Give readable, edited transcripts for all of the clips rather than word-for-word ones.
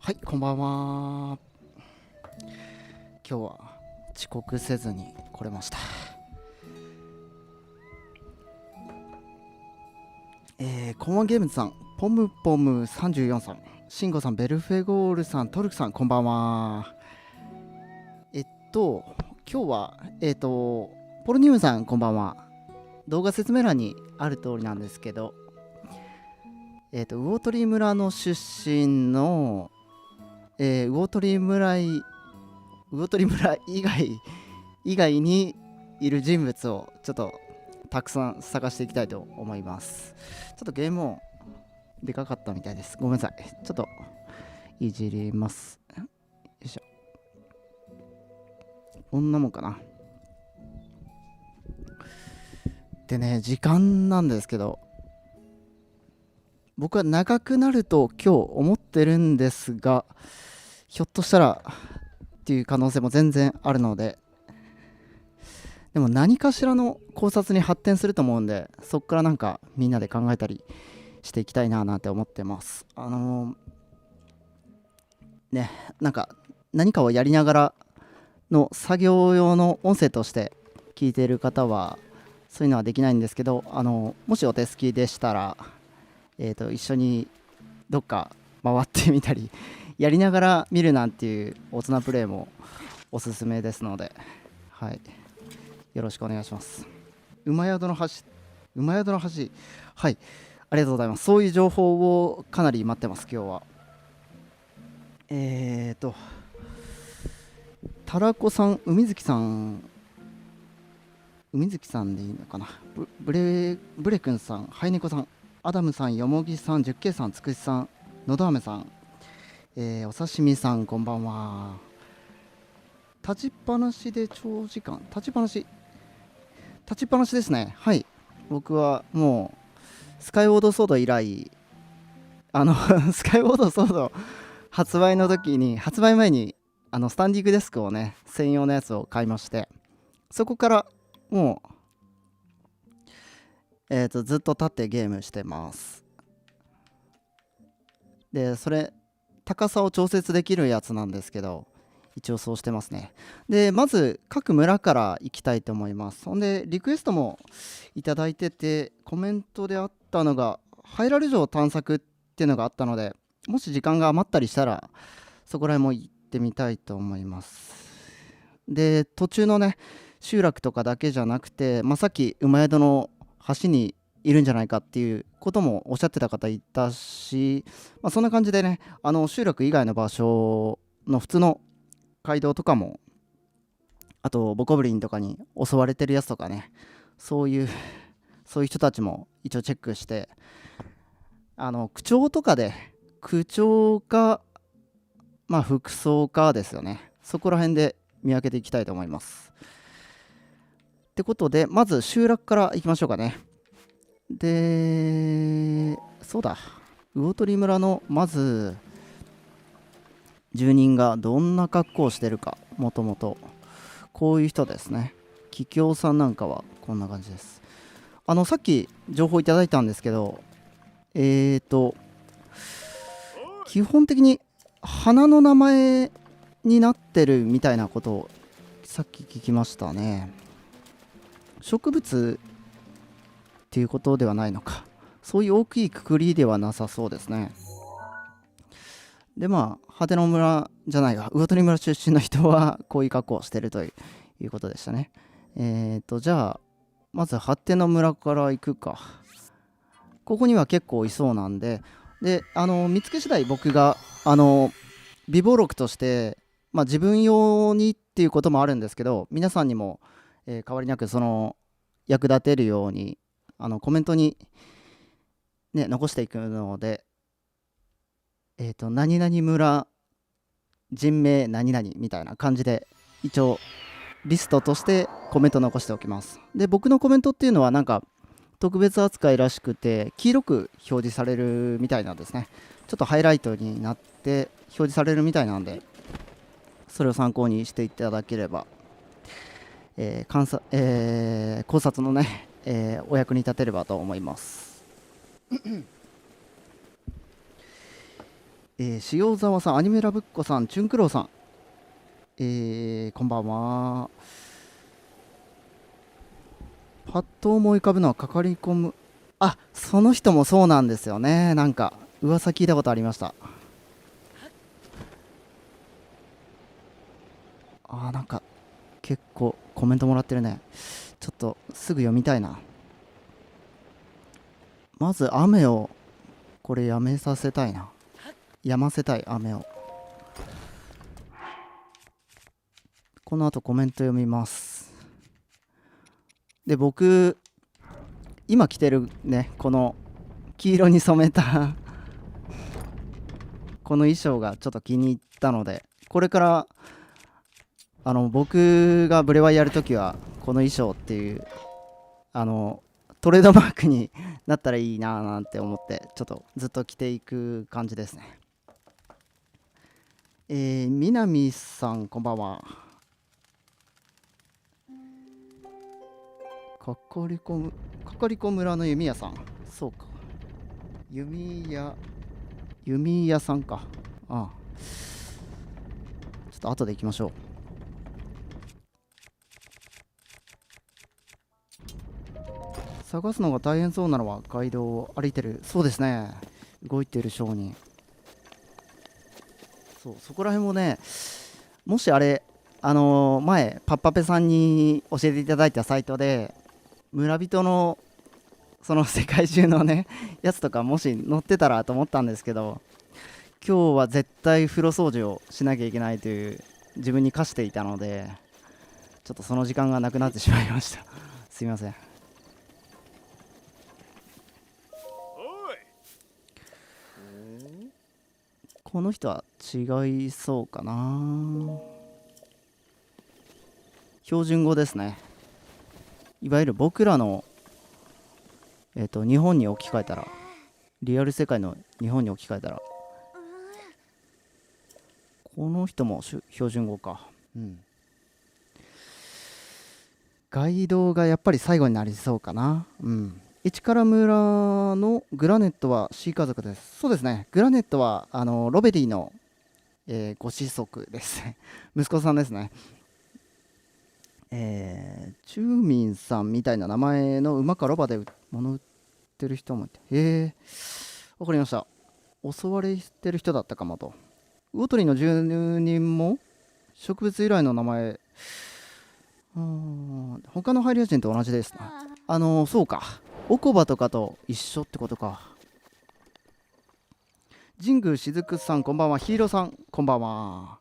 はい、こんばんは。今日は遅刻せずに来れました。コモンゲームズさん、ポムポム34さん、シンゴさん、ベルフェゴールさん、トルクさん、こんばんは。今日は、ポルニウムさん、こんばんは。動画説明欄にある通りなんですけど、魚鳥村の出身の、魚鳥村以外にいる人物をちょっとたくさん探していきたいと思います。ちょっとゲーム音でかかったみたいです。ごめんなさい。ちょっといじります。よいしょ。こんなもんかな。でね、時間なんですけど、僕は長くなると今日思ってるんですが、ひょっとしたらっていう可能性も全然あるので、でも何かしらの考察に発展すると思うんで、そこからなんかみんなで考えたりしていきたいななんて思ってます。ね、なんか何かをやりながらの作業用の音声として聞いている方はそういうのはできないんですけど、もしお手すきでしたら、一緒にどっか回ってみたりやりながら見るなんていう大人プレイもおすすめですので、はい、よろしくお願いします。馬宿の橋、はい、ありがとうございます。そういう情報をかなり待ってます、今日は。タラコさん、海月さんでいいのかな。ブレ君さん、ハイネコさん、アダムさん、よもぎさん、十景さん、つくしさん、のどあめさん、お刺身さん、こんばんは。立ちっぱなしで長時間、立ちっぱなしですね。はい。僕はもう、スカイウォードソード以来、スカイウォードソード発売前に、スタンディングデスクをね、専用のやつを買いまして、そこからもう、ずっと立ってゲームしてます。で、高さを調節できるやつなんですけど、一応そうしてますね。で、まず各村から行きたいと思います。ほんで、リクエストもいただいてて、コメントであったのが、ハイラル城探索っていうのがあったので、もし時間が余ったりしたら、そこら辺も行ってみたいと思います。で、途中のね、集落とかだけじゃなくて、さっき馬宿の橋にいるんじゃないかっていうこともおっしゃってた方いたし、そんな感じでね、集落以外の場所の普通の街道とかも、あとボコブリンとかに襲われてるやつとかね、そういう人たちも一応チェックして、区長か服装かですよね、そこら辺で見分けていきたいと思います。ってことで、まず集落からいきましょうかね。で、そうだ、魚鳥村のまず住人がどんな格好をしてるか、もともとこういう人ですね。桔梗さんなんかはこんな感じです。さっき情報いただいたんですけど、基本的に花の名前になってるみたいなことをさっき聞きましたね。植物っていうことではないのか。そういう大きいくくりではなさそうですね。で、果ての村じゃないが、魚鳥村出身の人はこういう格好をしてるということでしたね。じゃあ、まず果ての村から行くか。ここには結構いそうなんで、見つけ次第僕が、備忘録として、自分用にっていうこともあるんですけど、皆さんにも、変わりなく役立てるように、コメントに、ね、残していくので、何々村人名何々みたいな感じで一応リストとしてコメント残しておきます。で、僕のコメントっていうのはなんか特別扱いらしくて黄色く表示されるみたいなんですね。ちょっとハイライトになって表示されるみたいなんで、それを参考にしていただければ、考察のね、お役に立てればと思います。塩沢さん、アニメラブッコさん、チュンクロウさん、こんばんは。パッと思い浮かぶのはかかり込む。あ、その人もそうなんですよね。なんか噂聞いたことありました。なんか結構コメントもらってるね。ちょっとすぐ読みたいな。まず雨をこれやめさせたいな。やませたい雨を。この後コメント読みます。で、僕今着てるね、この黄色に染めたこの衣装がちょっと気に入ったので、これから僕がブレワイやるときはこの衣装っていうトレードマークになったらいいななんて思って、ちょっとずっと着ていく感じですね。南さんこんばんは。かかりこ村の弓矢さん、そうか、弓矢さんか。ああ、ちょっと後で行きましょう。探すのが大変そうなのは街道を歩いてる、そうですね、動いてる商人。そこら辺もね、もしあれ、前パッパペさんに教えていただいたサイトで村人のその世界中のねやつとかもし載ってたらと思ったんですけど、今日は絶対風呂掃除をしなきゃいけないという自分に課していたので、ちょっとその時間がなくなってしまいましたすいません。この人は違いそうかな。標準語ですね。いわゆる僕らの、日本に置き換えたら、リアル世界の日本に置き換えたら、この人も標準語か。うん。ガイドがやっぱり最後になりそうかな。うん。市から村のグラネットは C 家族です。そうですね。グラネットはロベリーの、ご子息ですね。息子さんですね。チューミンさんみたいな名前の馬かロバで物売ってる人もいて、わかりました。襲われてる人だったかもと。魚取の住人も植物由来の名前、他の配慮人と同じですね。そうか。オコバとかと一緒ってことか。神宮しずくさんこんばんは。ヒーローさんこんばんは。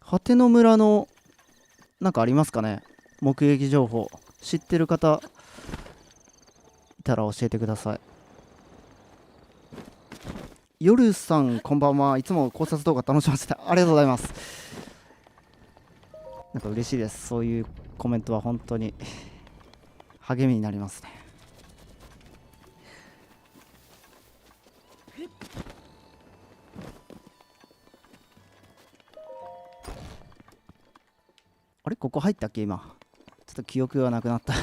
果ての村のなんかありますかね、目撃情報。知ってる方いたら教えてください。夜さんこんばんは。いつも考察動画楽しませてありがとうございます。なんか嬉しいです。そういうコメントは本当に励みになりますね。あれここ入ったっけ今。ちょっと記憶がなくなった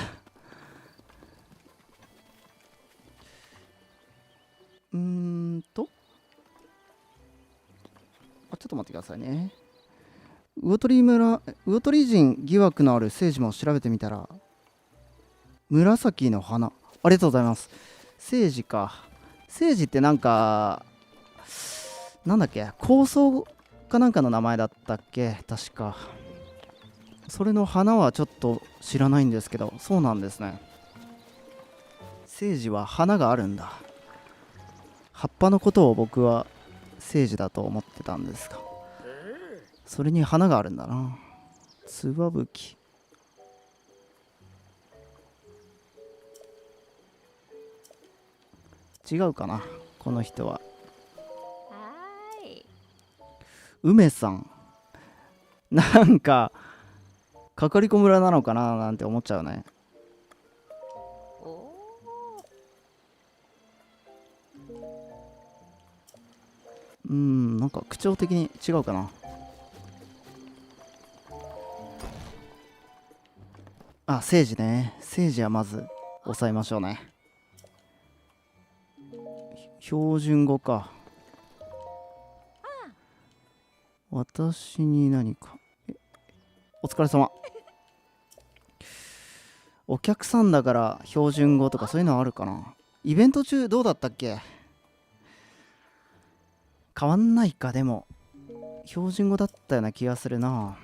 ちょっと待ってくださいね。魚取人疑惑のある聖司も調べてみたら、紫の花。ありがとうございます。聖司か。聖司ってなんか、なんだっけ、構想かなんかの名前だったっけ確か。それの花はちょっと知らないんですけど、そうなんですね。聖司は花があるんだ。葉っぱのことを僕は聖司だと思ってたんですが、それに花があるんだな。つばぶき。違うかなこの人は。梅さん、なんかかかりこ村なのかななんて思っちゃうね。なんか口調的に違うかな。政治ね。政治はまず抑えましょうね。標準語か。私に何か。お疲れ様。お客さんだから標準語とかそういうのあるかな。イベント中どうだったっけ。変わんないか。でも標準語だったような気がするな。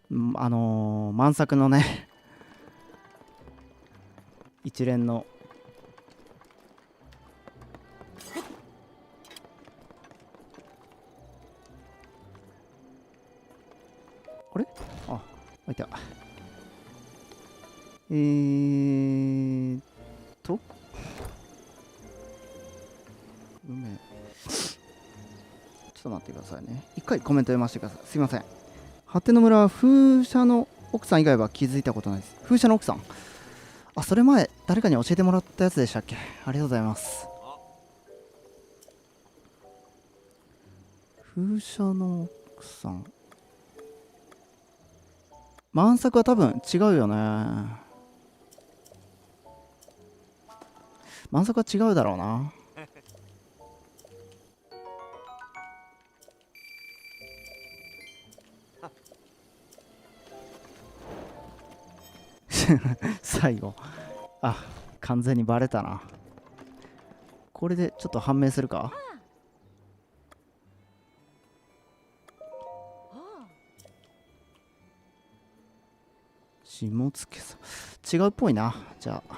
満作のね一連のあれ、あ、開いた。と梅、ちょっと待ってくださいね。一回コメント読ませてください。すいません。果ての村は風車の奥さん以外は気づいたことないです。風車の奥さん、あ、それ前誰かに教えてもらったやつでしたっけ。ありがとうございます。風車の奥さん、満作は多分違うよね。満作は違うだろうな。最後、あ、完全にバレたな。これでちょっと判明するか。下野さん、違うっぽいな。じゃあ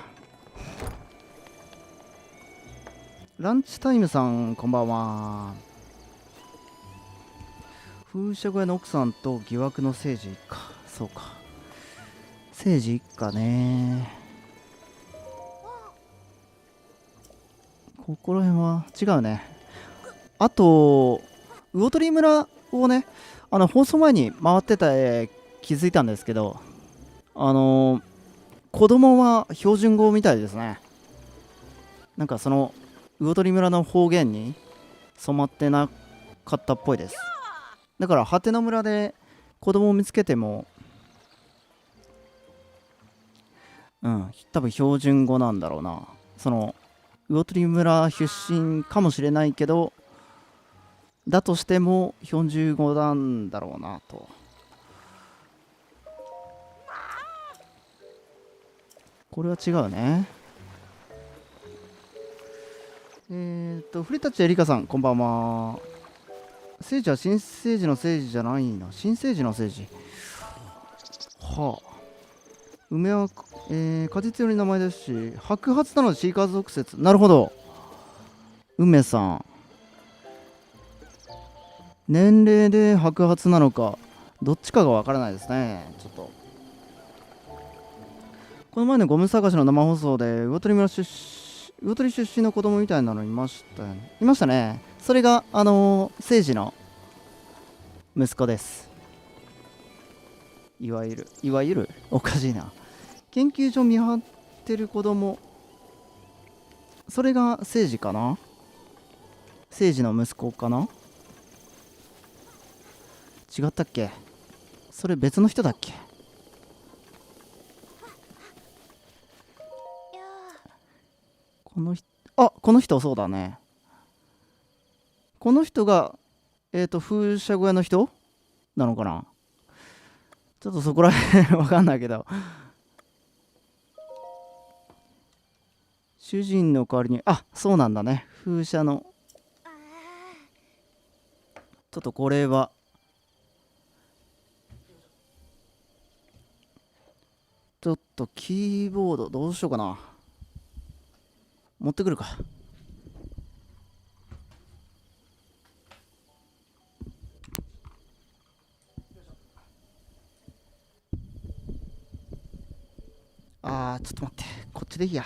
ランチタイムさん、こんばんは。風車小屋の奥さんと疑惑の政治一家。そうか、政治一家ね。ここら辺は違うね。あと魚鳥村をね、放送前に回ってた絵気づいたんですけど、子供は標準語みたいですね。なんかその魚鳥村の方言に染まってなかったっぽいです。だからハテナ村で子供を見つけても、多分標準語なんだろうな。その魚鳥村出身かもしれないけど、だとしても標準語なんだろうなと。これは違うね。古舘エリカさん、こんばんは。政治は新政治の政治じゃないな。新政治の政治。はあ。梅は、果実より名前ですし、白髪なのでシーカー族説。なるほど。梅さん。年齢で白髪なのか、どっちかがわからないですね。ちょっと。この前のゴム探しの生放送で、魚鳥出身の子供みたいなのいましたよね。いましたね。それが、政治の息子です。いわゆるおかしいな。研究所見張ってる子供、それが政治かな。政治の息子かな。違ったっけ。それ別の人だっけ。この人、この人そうだね。この人が風車小屋の人なのかな。ちょっとそこら辺わかんないけど、主人の代わりに、そうなんだね。風車の、ちょっとこれはちょっとキーボードどうしようかな。持ってくるか。ちょっと待って、こっちでいいや。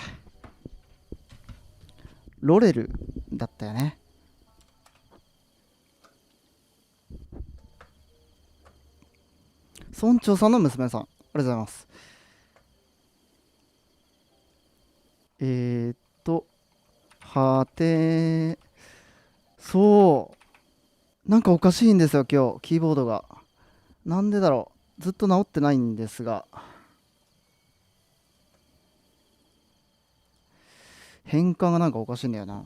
ロレルだったよね。村長さんの娘さん、ありがとうございます。はて、そう、なんかおかしいんですよ今日、キーボードが。なんでだろう。ずっと治ってないんですが、変換がなんかおかしいんだよな。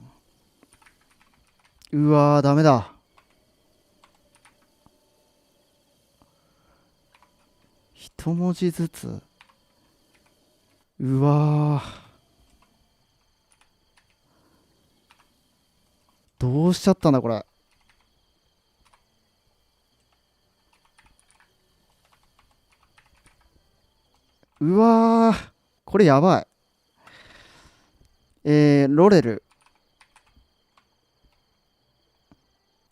うわー、ダメだ。一文字ずつ。うわー、どうしちゃったんだこれ。うわー、これやばい。ロレル。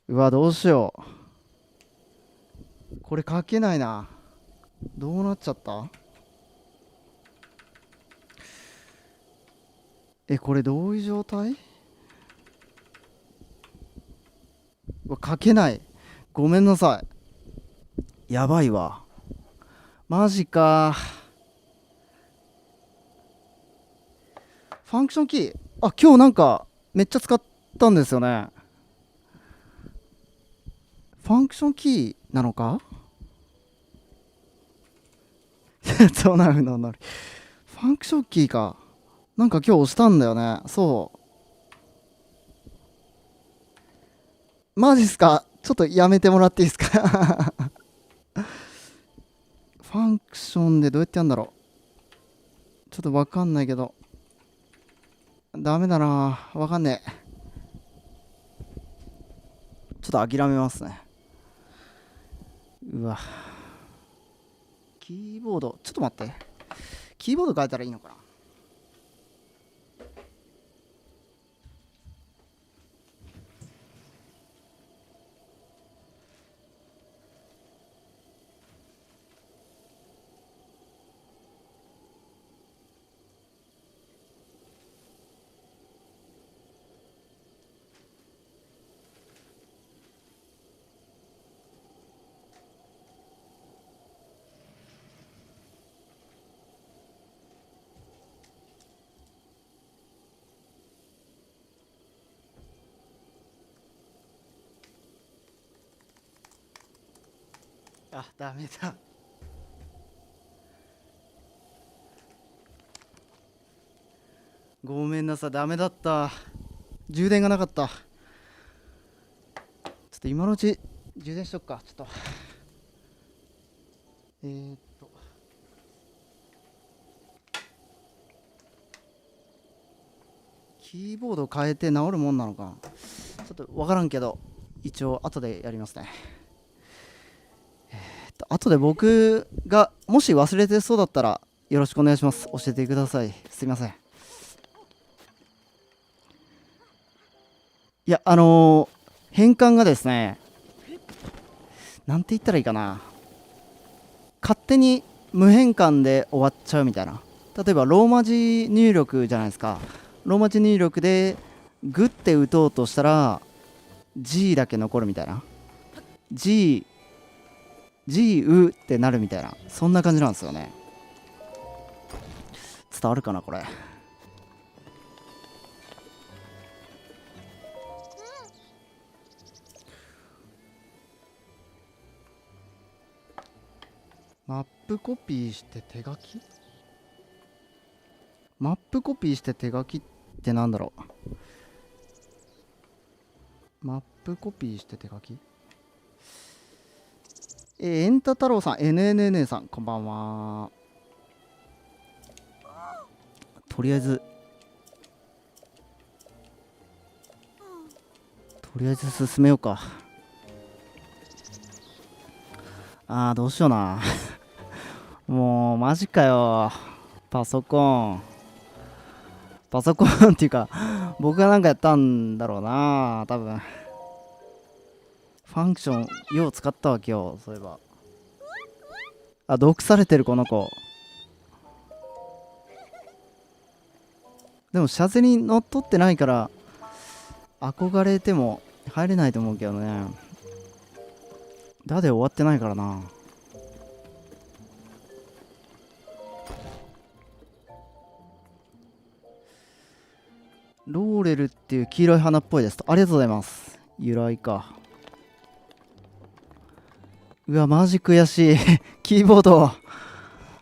うわ、どうしよう。これ書けないな。どうなっちゃった？これどういう状態？うわ、書けない。ごめんなさい。やばいわ。マジか。ファンクションキー。あ、今日なんかめっちゃ使ったんですよね。ファンクションキーなのか？そうなるのなる。ファンクションキーか。なんか今日押したんだよね。そう。マジっすか？ちょっとやめてもらっていいですか？ファンクションでどうやってやるんだろう。ちょっとわかんないけど。ダメだな。わかんねえ。ちょっと諦めますね。うわ。キーボード、ちょっと待って。キーボード変えたらいいのかな？あ、ダメだ。ごめんなさい、ダメだった。充電がなかった。ちょっと今のうち充電しとくか。ちょっと。えー、っと。キーボード変えて治るもんなのかな。ちょっとわからんけど、一応後でやりますね。後で僕がもし忘れてそうだったらよろしくお願いします。教えてください。すいません。いや、変換がですね、なんて言ったらいいかな。勝手に無変換で終わっちゃうみたいな。例えばローマ字入力じゃないですか。ローマ字入力でグッて打とうとしたら G だけ残るみたいな。G うってなるみたいな、そんな感じなんですよね。伝わるかなこれ。マップコピーして手書き？マップコピーして手書きってなんだろう。マップコピーして手書き。エンタ太郎さん、NNN さん、こんばんは。とりあえず進めようか。どうしような。もうマジかよ。パソコンっていうか、僕がなんかやったんだろうな、多分。ファンクションよう使ったわけよ、そういえば。毒されてるこの子。でもシャゼに乗っ取ってないから憧れても入れないと思うけどね。ダで終わってないからな。ローレルっていう黄色い花っぽいですと。ありがとうございます。由来か。うわマジ悔しいキーボード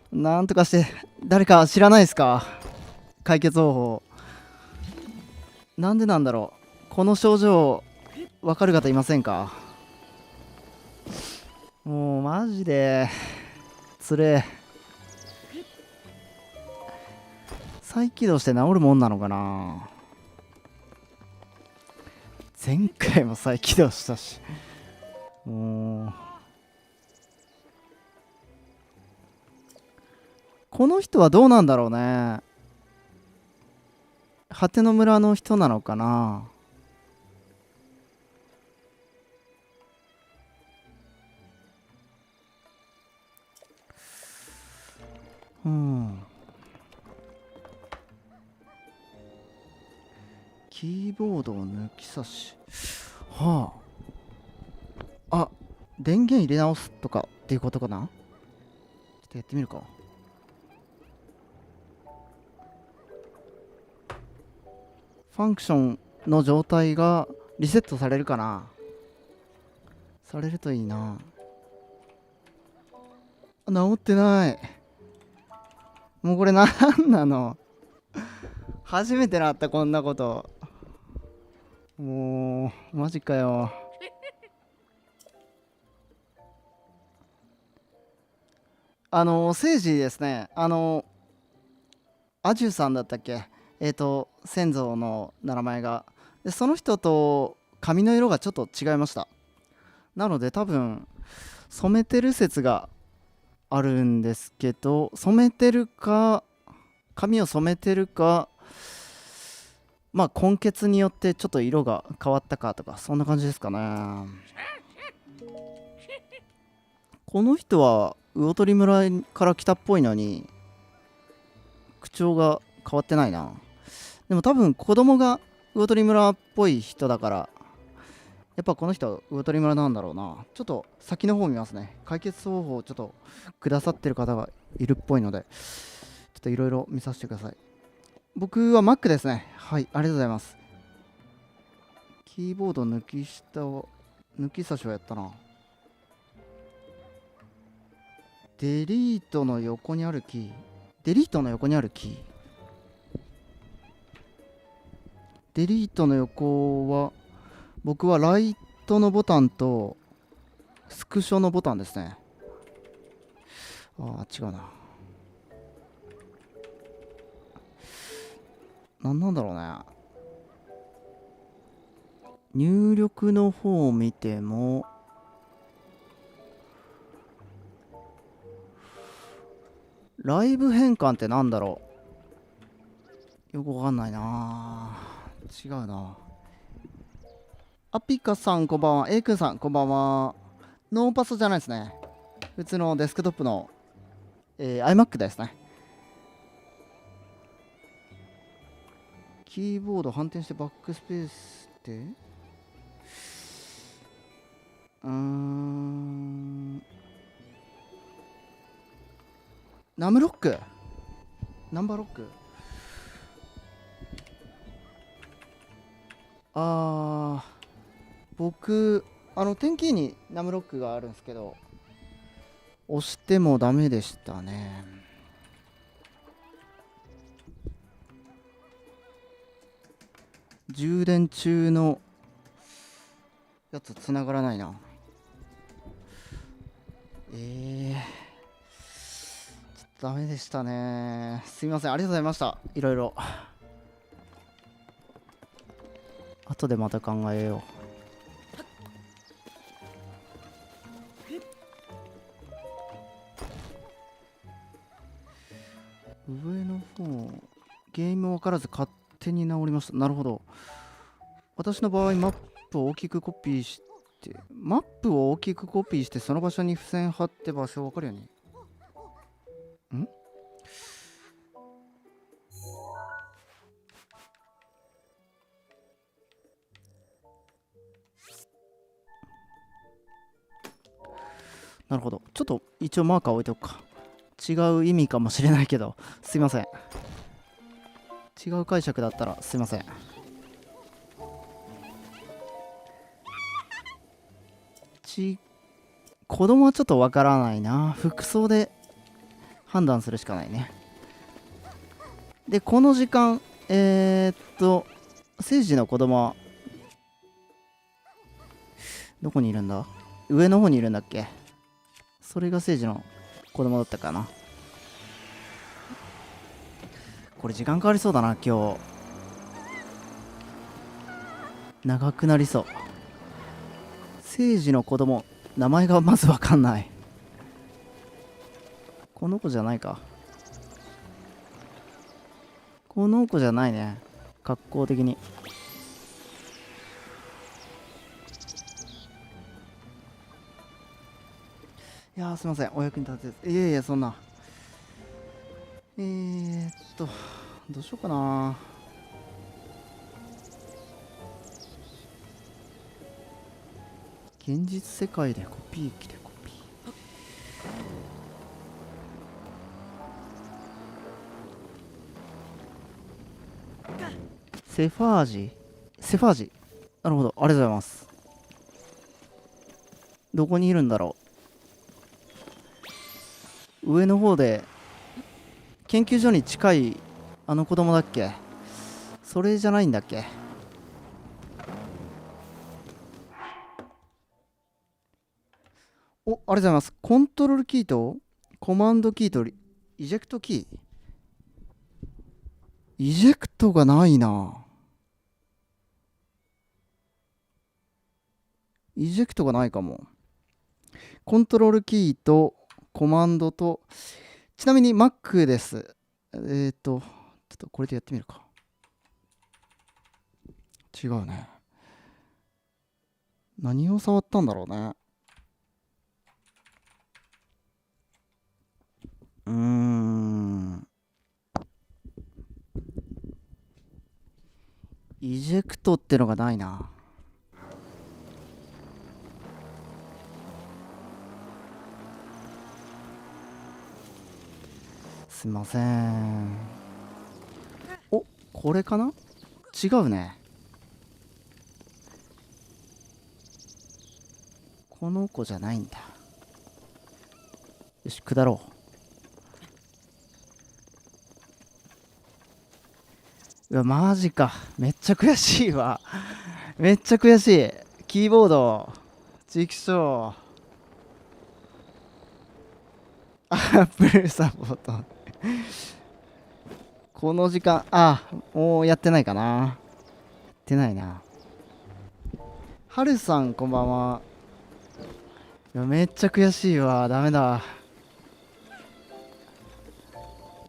なんとかして。誰か知らないですか、解決方法。なんでなんだろう、この症状わかる方いませんか？もうマジでつれえ。再起動して治るもんなのかな。前回も再起動したし、もうこの人はどうなんだろうね。果ての村の人なのかな。うん。キーボードを抜き差し。はあ。あ、電源入れ直すとかっていうことかな。ちょっとやってみるか。ファンクションの状態がリセットされるかな。されるといいな。治ってない。もうこれなんなの。初めてなった、こんなこと。もうマジかよ。聖司ですね。アジュさんだったっけ。先祖の名前が。でその人と髪の色がちょっと違いました。なので多分染めてる説があるんですけど、染めてるか、髪を染めてるか、まあ根血によってちょっと色が変わったかとか、そんな感じですかね。この人は魚取村から来たっぽいのに口調が変わってないな。でも多分子供が魚取村っぽい人だから、やっぱこの人は魚取村なんだろうな。ちょっと先の方見ますね。解決方法をちょっとくださってる方がいるっぽいので、ちょっといろいろ見させてください。僕は Mac ですね。はい、ありがとうございます。キーボード抜き下を、抜き差しをやったな。デリートの横にあるキー。デリートの横にあるキー。デリートの横は、僕はライトのボタンとスクショのボタンですね。ああ、違うな。何なんだろうね。入力の方を見ても、ライブ変換ってなんだろう。よくわかんないな。違うな。アピカさんこんばんは。A 君さんこんばんは。ノーパソじゃないですね。普通のデスクトップの、iMac ですね。キーボード反転してバックスペースってナムロック、ナンバーロック。僕テンキーにナムロックがあるんですけど、押してもダメでしたね。充電中のやつ繋がらないな。ちょっとダメでしたね。すいません、ありがとうございました。いろいろ後でまた考えよう。上の方、ゲーム分からず勝手に治りました。なるほど。私の場合、マップを大きくコピーして、その場所に付箋貼って場所分かるように。なるほど。ちょっと一応マーカー置いておくか。違う意味かもしれないけど、すいません。違う解釈だったらすいません。子供はちょっとわからないな。服装で判断するしかないね。で、この時間、聖司の子供は、どこにいるんだ？上の方にいるんだっけ？それが聖司の子供だったかな。これ時間かかりそうだな、今日。長くなりそう。聖司の子供、名前がまずわかんない。この子じゃないか。この子じゃないね。格好的に。いやー、すいません。お役に立てず。いやいや、そんな。どうしようかな。現実世界でコピー機でコピー。セファージなるほど。ありがとうございます。どこにいるんだろう。上の方で研究所に近いあの子供だっけ？それじゃないんだっけ？お、ありがとうございます。コントロールキーとコマンドキーとイジェクトキー。イジェクトがないな。イジェクトがないかも。コントロールキーとコマンドと、ちなみに Mac です。ちょっとこれでやってみるか。違うね。何を触ったんだろうね。イジェクトってのがないな。すいません。お、これかな？違うね。この子じゃないんだ。よし、下ろう。うわ、マジか。めっちゃ悔しいわ。めっちゃ悔しい。キーボード。チキショー。アップルサポート。この時間、もうやってないかな。やってないな。はるさん、こんばんは。いや、めっちゃ悔しいわ。ダメだ。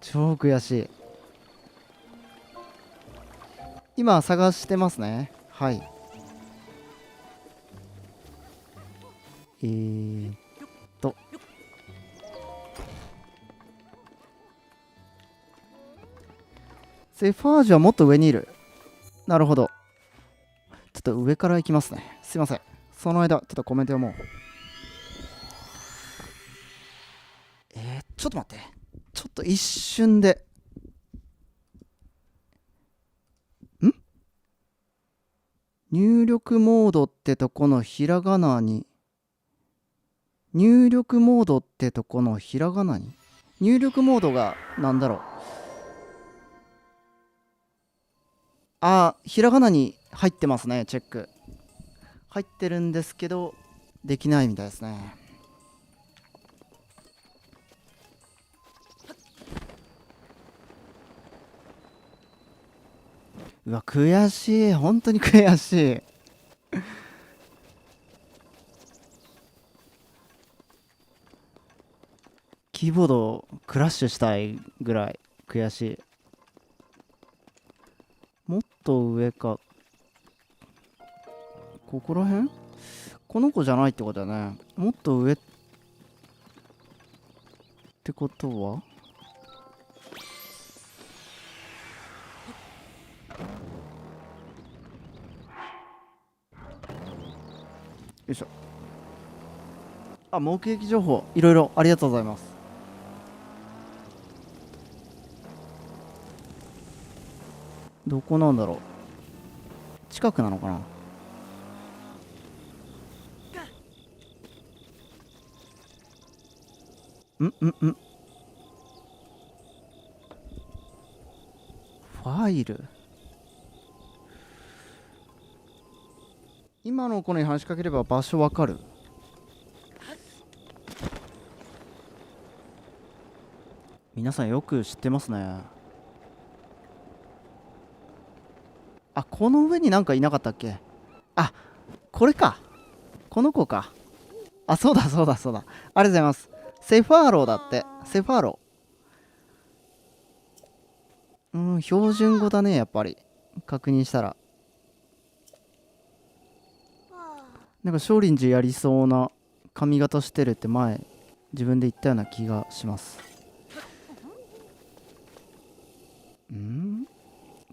超悔しい。今、探してますね。はい。と。セファージュはもっと上にいる。なるほど。ちょっと上から行きますね。すいません。その間、ちょっとコメント読もう。ちょっと待って。ちょっと一瞬で。入力モードってとこのひらがなに。入力モードってとこのひらがなに。入力モードがなんだろう。ひらがなに入ってますね。チェック。入ってるんですけど、できないみたいですね。うわ、悔しい。本当に悔しい。キーボードクラッシュしたいぐらい悔しい。もっと上か。ここら辺？この子じゃないってことだね。もっと上ってことは？よいしょ。目撃情報いろいろありがとうございます。どこなんだろう。近くなのかな。ファイル。今の子に話しかければ場所わかる。皆さんよく知ってますね。あ、この上になんかいなかったっけ。あ、これか。この子か。あ、そうだそうだそうだ。ありがとうございます。セファーローだって。セファーロー。標準語だね、やっぱり。確認したら。なんか少林寺やりそうな髪型してるって前、自分で言ったような気がします。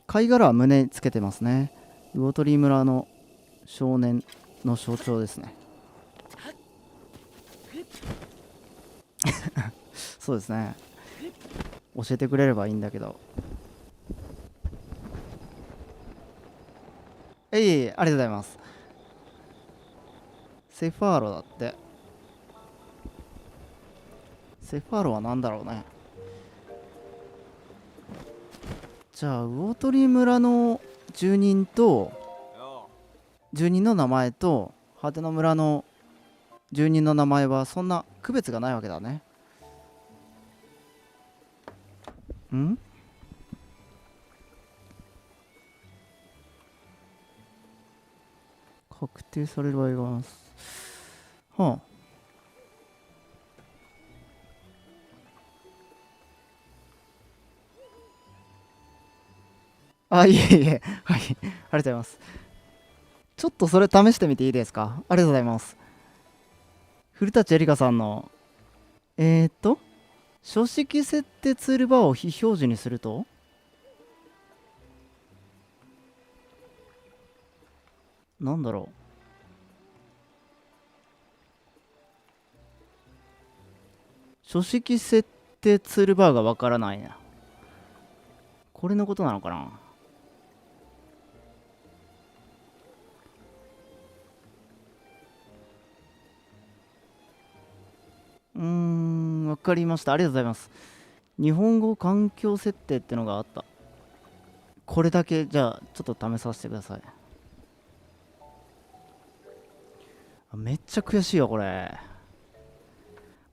貝殻は胸につけてますね。魚鳥村の少年の象徴ですね。そうですね。教えてくれればいいんだけど。ありがとうございます。セファーロだって。セファーロは何だろうね。じゃあ魚鳥村の住人と住人の名前と果ての村の住人の名前はそんな区別がないわけだね。確定される場合があります。はあ。あ、いえいえ。はい。ありがとうございます。ちょっとそれ試してみていいですか。ありがとうございます。古舘エリカさんの、書式設定ツールバーを非表示にすると、なんだろう。書式設定ツールバーがわからないな。これのことなのかな。わかりました。ありがとうございます。日本語環境設定ってのがあった。これだけ、じゃあ、ちょっと試させてください。めっちゃ悔しいわ、これ。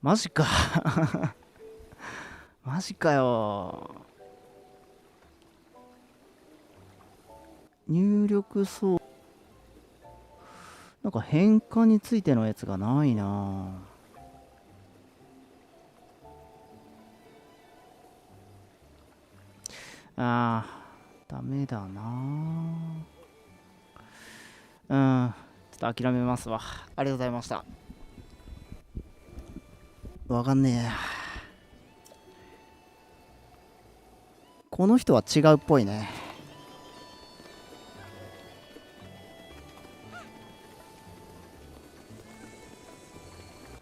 マジか。マジかよ。入力そう。なんか変換についてのやつがないな。あー、ダメだな。ちょっと諦めますわ。ありがとうございました。わかんねえ。この人は違うっぽいね。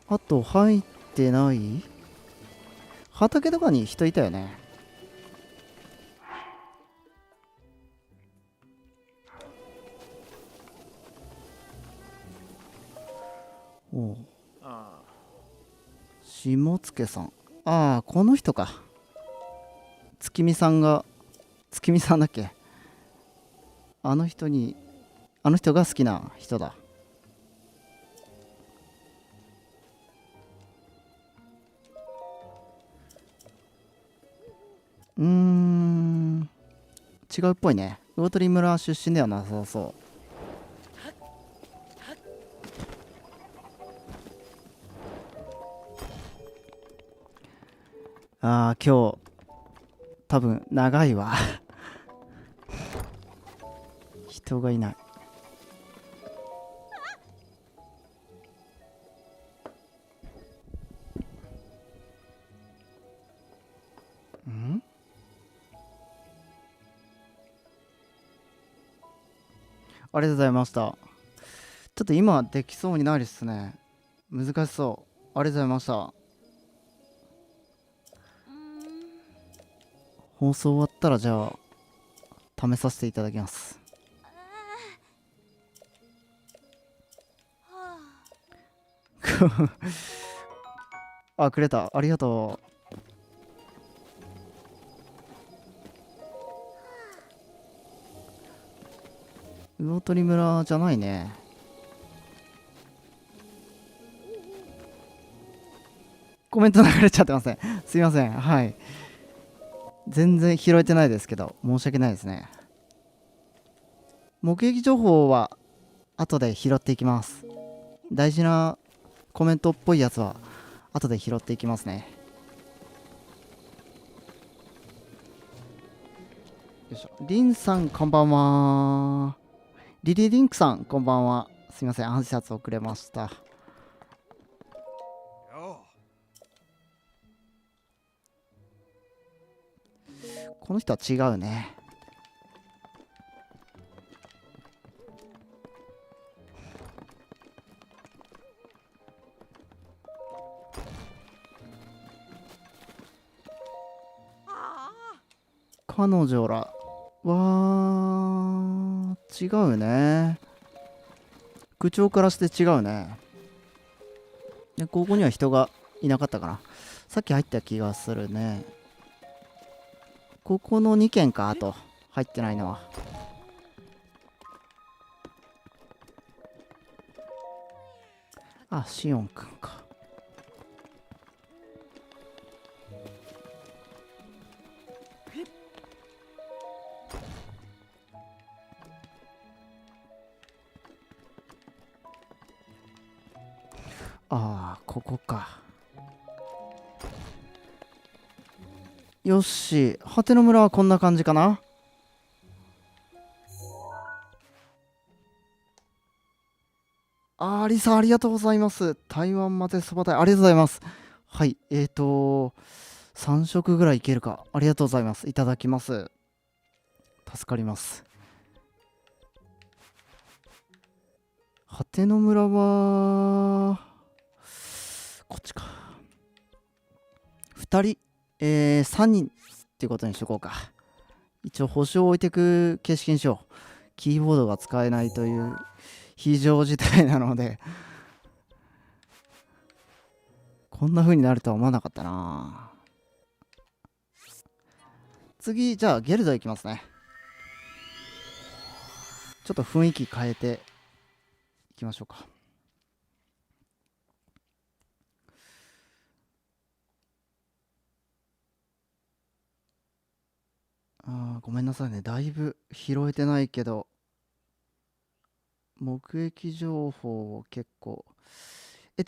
あと入ってない。畑とかに人いたよね。おう。下野さん。ああ、この人か。月見さんが、月見さんだっけ。あの人に、あの人が好きな人だ。違うっぽいね。魚鳥村出身ではなさそう。ああ、今日、多分長いわ。人がいない。ありがとうございました。ちょっと今できそうにないですね。難しそう。ありがとうございました。放送終わったらじゃあ試させていただきます。あ、くれた。ありがとう。魚取村じゃないね。コメント流れちゃってません。すいません。はい。全然拾えてないですけど、申し訳ないですね。目撃情報は後で拾っていきます。大事なコメントっぽいやつは後で拾っていきますね。よいしょ。リンさんこんばんは。リリリンクさんこんばんは。すいません、挨拶遅れました。この人は違うね。彼女らは違うね。口調からして違うね。で、ここには人がいなかったかな。さっき入った気がするね。ここの2軒か、あと入ってないのは。あ、シオンくんか。ああ、ここか。よし、果ての村はこんな感じかな。リサありがとうございます。台湾混ぜそば隊ありがとうございます。はい、3食ぐらいいけるか。ありがとうございます。いただきます。助かります。果ての村はこっちか。2人3人っていうことにしとこうか。一応星を置いていく形式にしよう。キーボードが使えないという非常事態なのでこんな風になるとは思わなかったな。次じゃあゲルドいきますね。ちょっと雰囲気変えていきましょうか。ごめんなさいね、だいぶ拾えてないけど目撃情報を結構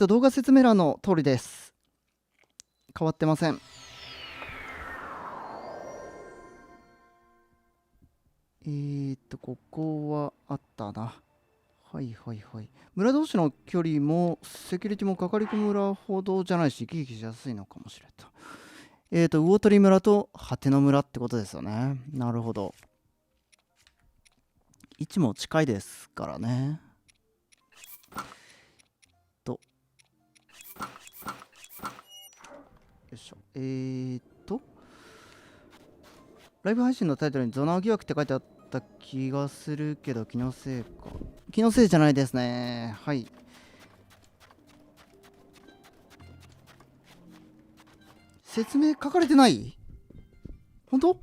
動画説明欄の通りです。変わってません。ここはあったな。はいはいはい。村同士の距離もセキュリティもかかりく村ほどじゃないし、行き来しやすいのかもしれない。魚取村と果ての村ってことですよね。なるほど。位置も近いですからね。よいしょ。ライブ配信のタイトルにゾナー疑惑って書いてあった気がするけど、気のせいか。気のせいじゃないですね。はい。説明書かれてない？本当？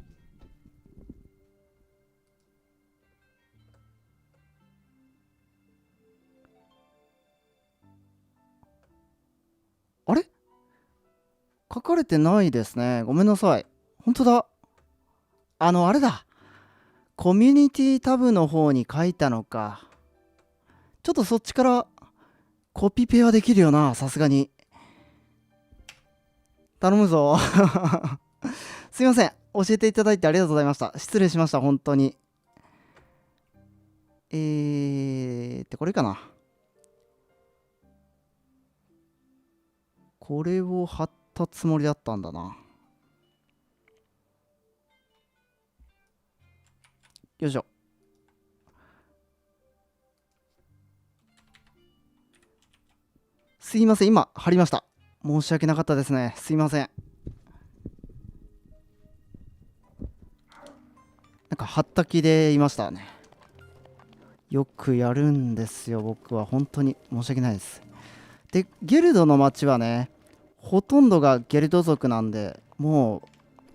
あれ？書かれてないですね。ごめんなさい。本当だ。あれだ。コミュニティタブの方に書いたのか。ちょっとそっちからコピペはできるよな、さすがに。頼むぞ。すいません。教えていただいてありがとうございました。失礼しました、本当に。これかな。これを貼ったつもりだったんだな。よいしょ。すいません、今貼りました。申し訳なかったですね。すいません。なんか貼った気でいましたね。よくやるんですよ、僕は。本当に申し訳ないです。で、ゲルドの街はね、ほとんどがゲルド族なんで、も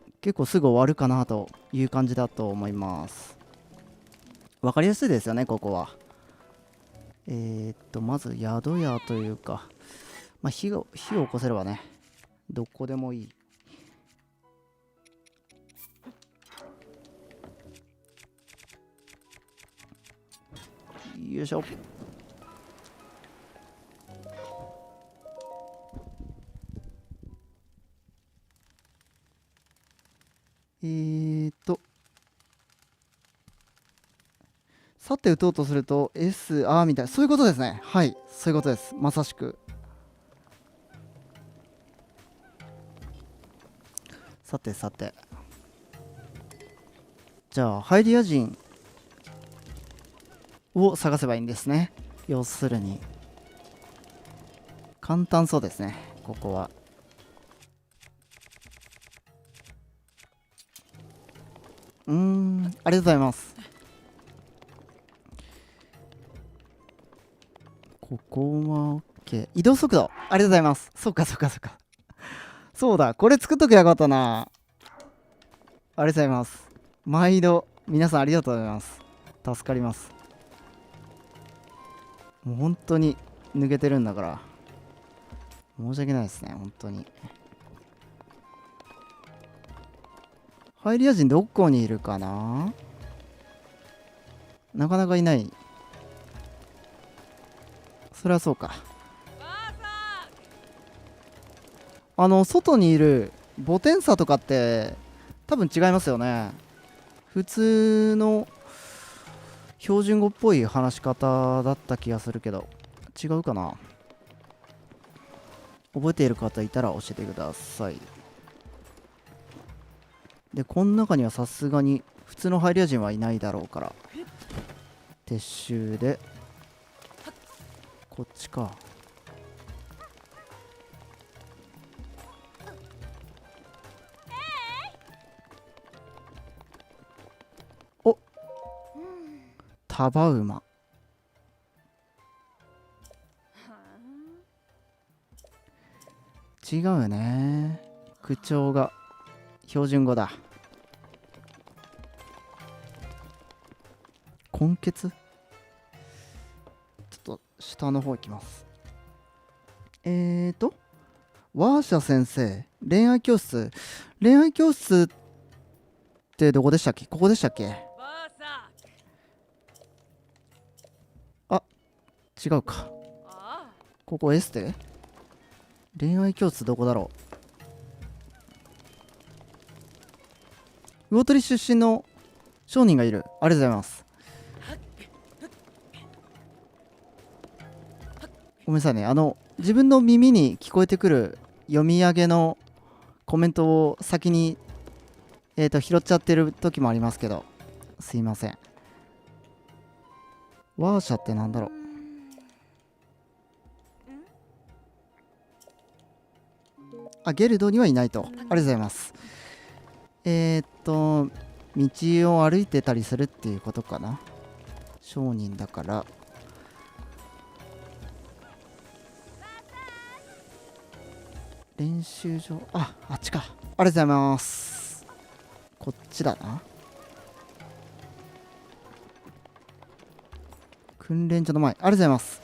う結構すぐ終わるかなという感じだと思います。わかりやすいですよね、ここは。まず宿屋というか、まあ、火を起こせればね、どこでもいい。よいしょ。さて打とうとすると S、みたいな、そういうことですね。はい、そういうことです。まさしく。さてさて。じゃあ、ハイリア人を探せばいいんですね。要するに。簡単そうですね、ここは。ありがとうございます。ここは OK。移動速度、ありがとうございます。そうかそうかそうか。そうだ、これ作っときゃよかったな。ありがとうございます。毎度、皆さんありがとうございます。助かります。もう本当に抜けてるんだから。申し訳ないですね、本当に。ハイリア人どこにいるかな。なかなかいない。それはそうか。外にいるボテンサとかって多分違いますよね。普通の標準語っぽい話し方だった気がするけど、違うかな。覚えている方いたら教えてください。で、この中にはさすがに普通のハイリア人はいないだろうから、撤収でこっちか。お、タバ馬。違うね、口調が標準語だ。根血、ちょっと下の方行きます。ワーシャ先生、恋愛教室。恋愛教室ってどこでしたっけ。ここでしたっけ。あ、違うか。ここエステ。恋愛教室どこだろう。魚取出身の商人がいる。ありがとうございます。ごめんなさいね。自分の耳に聞こえてくる読み上げのコメントを先に、拾っちゃってる時もありますけど、すいません。ワーシャってなんだろう。ゲルドにはいないと。ありがとうございます。道を歩いてたりするっていうことかな。商人だから。練習場、あっちか。ありがとうございます。こっちだな。訓練所の前、ありがとうございます。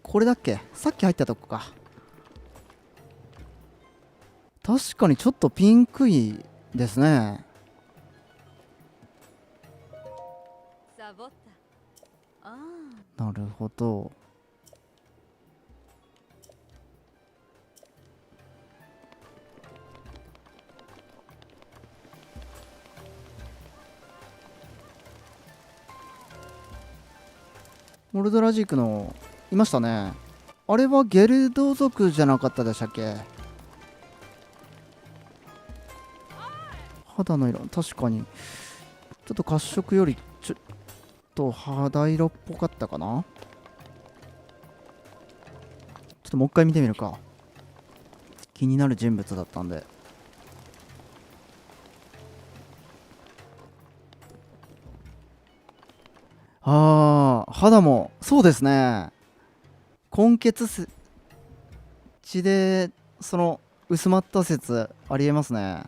これだっけ、さっき入ったとこか。確かにちょっとピンクいですね。なるほど。モルドラジークのいましたね。あれはゲルド族じゃなかったでしたっけ。肌の色、確かにちょっと褐色よりちょっと肌色っぽかったかな。ちょっともう一回見てみるか。気になる人物だったんで。肌もそうですね。根血血でその薄まった説ありえますね。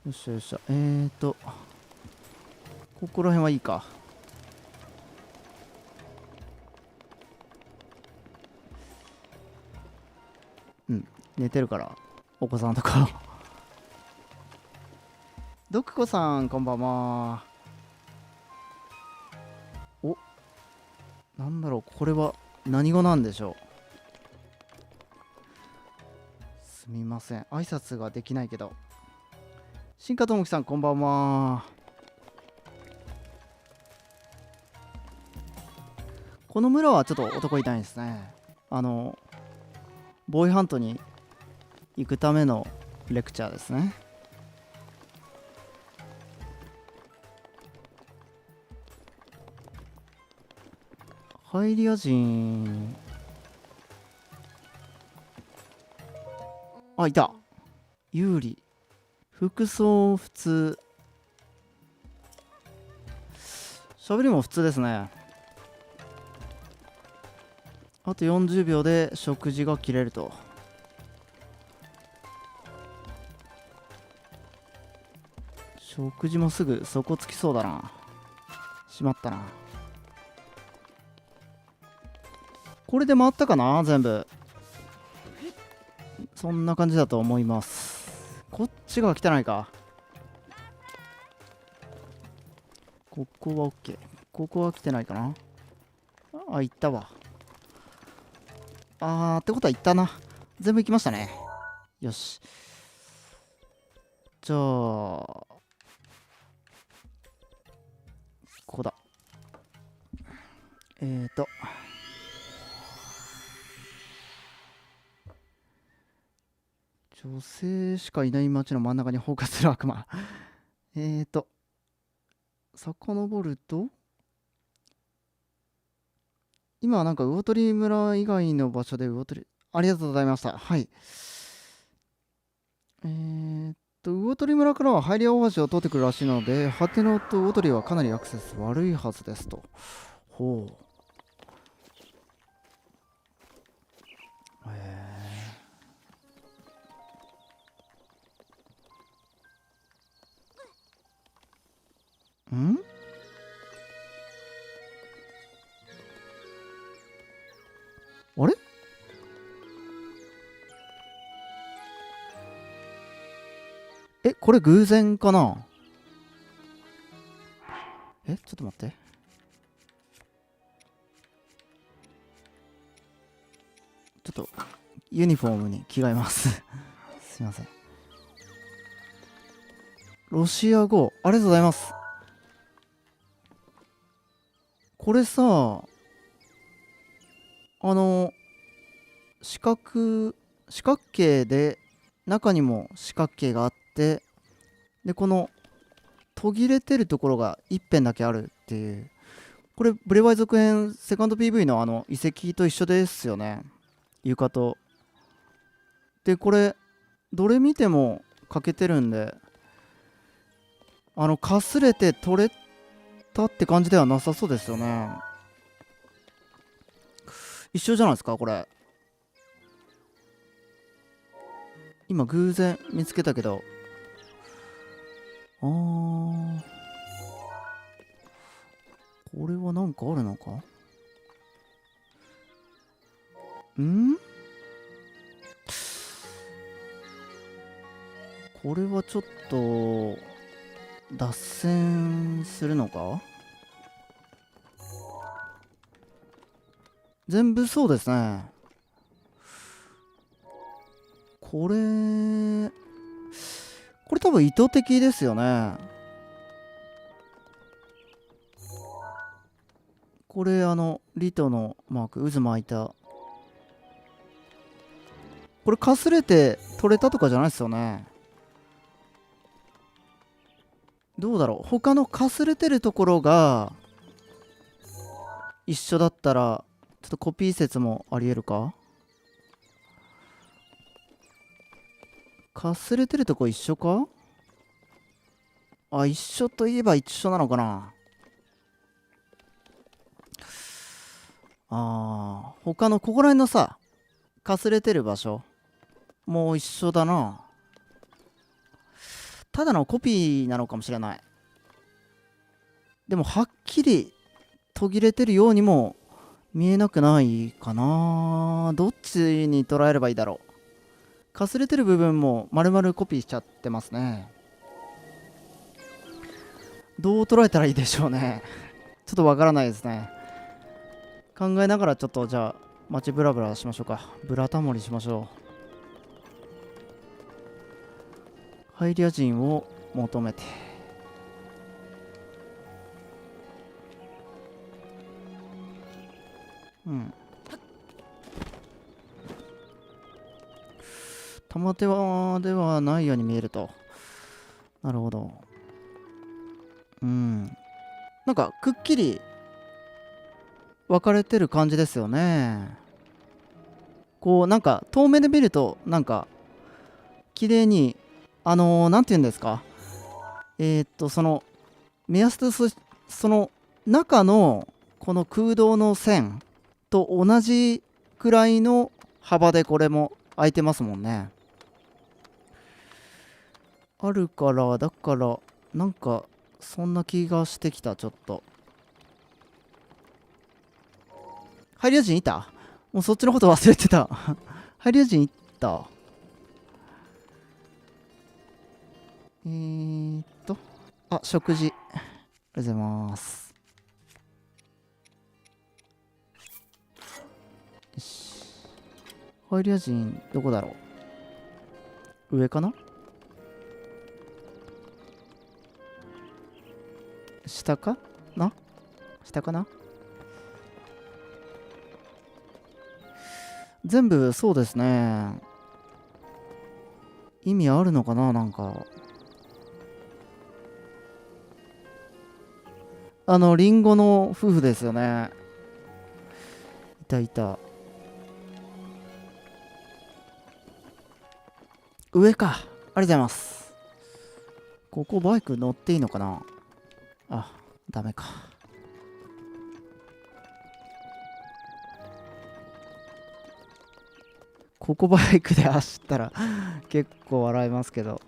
よっしゃよっしゃ。ここら辺はいいか。うん、寝てるからお子さんとかドクコさんこんばんは。お、なんだろう、これは何語なんでしょう。すみません、挨拶ができないけど。新加智樹さんこんばんは。この村はちょっと男いないですね。ボーイハントに行くためのレクチャーですね。ハイリア人、あ、いた。有利、服装普通、喋りも普通ですね。あと40秒で食事が切れると。食事もすぐ底つきそうだな。しまったな。これで回ったかな全部。そんな感じだと思います。こっちが汚いか。ここは OK。ここは来てないかな。あ、行ったわ。ってことは行ったな。全部行きましたね。よし。じゃあ、ここだ。女性しかいない街の真ん中に放火する悪魔。遡ると、今はなんか魚取村以外の場所で魚取、ありがとうございました。はい。魚取村からはハイリア大橋を通ってくるらしいので、ハテノと魚取はかなりアクセス悪いはずですと。ほう。んあれこれ偶然かな。ちょっと待って。ちょっとユニフォームに着替えますすいません。ロシア語ありがとうございます。これさ、四角形で中にも四角形があって、でこの途切れてるところが一辺だけあるっていう、これブレワイ続編セカンド PV の遺跡と一緒ですよね。床とで、これどれ見ても欠けてるんで、かすれて取れたって感じではなさそうですよね。一緒じゃないですかこれ。今偶然見つけたけど、これはなんかあるのか。これはちょっと脱線するのか。全部そうですね。これ多分意図的ですよね。これリトのマーク渦巻いた、これかすれて取れたとかじゃないですよね。どうだろう、他のかすれてるところが一緒だったらちょっとコピー説もありえるか。かすれてるとこ一緒か。一緒といえば一緒なのかな。他のここら辺のさ、かすれてる場所もう一緒だな。ただのコピーなのかもしれない。でもはっきり途切れてるようにも見えなくないかな。どっちに捉えればいいだろう。かすれてる部分も丸々コピーしちゃってますね。どう捉えたらいいでしょうね。ちょっとわからないですね。考えながらちょっとじゃあ街ブラブラしましょうか。ブラタモリしましょう。ハイリア人を求めて。うん。玉手はではないように見えると。なるほど。うん。なんかくっきり分かれてる感じですよね。こうなんか遠目で見るとなんか綺麗になんて言うんですか、その目安とその中のこの空洞の線と同じくらいの幅でこれも空いてますもんね。あるからだからなんかそんな気がしてきた。ちょっとハイリア人いた？もうそっちのこと忘れてた。ハイリア人いった。食事。ありがとうございます。よし。ハイリア人、どこだろう？上かな？下かな？下かな？全部そうですね。意味あるのかな？なんか。リンゴの夫婦ですよね。いたいた。上か。ありがとうございます。ここバイク乗っていいのかな？あ、ダメか。ここバイクで走ったら結構笑えますけど。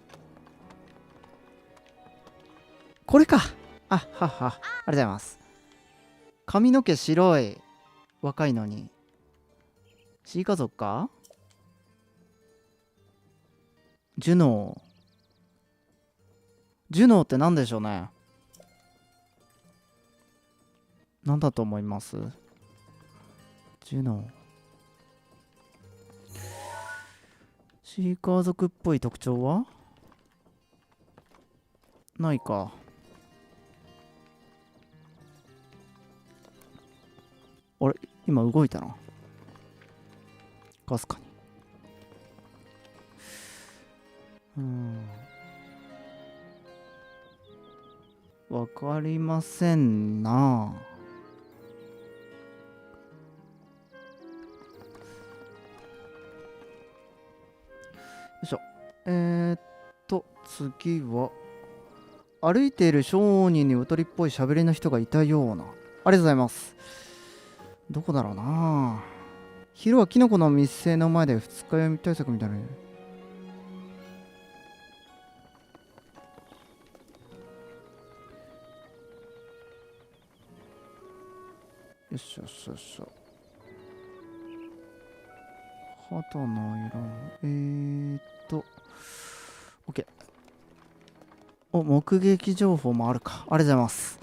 これか。あはは。ありがとうございます。髪の毛白い。若いのに。C 家族か？ジュノー。ジュノーって何でしょうね。何だと思います？ジュノー。C 家族っぽい特徴はないか。あれ今動いたな。かすかに。わかりませんな。よいしょ。次は、歩いている商人に疎りっぽい喋りの人がいたような。ありがとうございます。どこだろうな。昼はキノコの店の前で二日酔い対策みたいな。よっしゃよっしゃよっしゃ。肌の色。OK。目撃情報もあるか。ありがとうございます。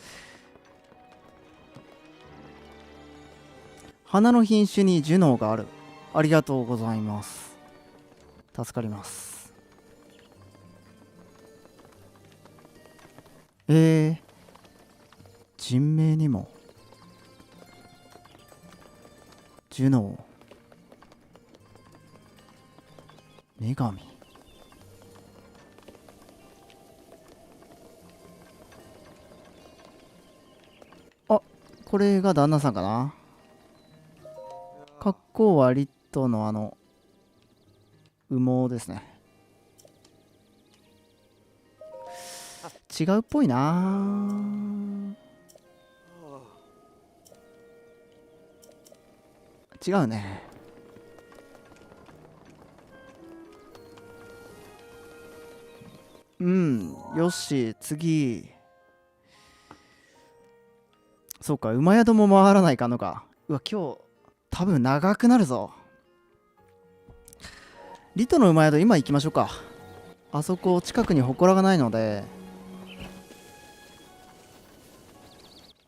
花の品種に樹能がある。ありがとうございます。助かります。人名にも樹能、女神。あ、これが旦那さんかな。格好はリットの羽毛ですね。違うっぽいな。違うね。うん、よし、次。そうか、馬宿も回らないかんのか。うわ、今日、多分長くなるぞ。リトの馬宿、今行きましょうか。あそこ、近くに祠がないので。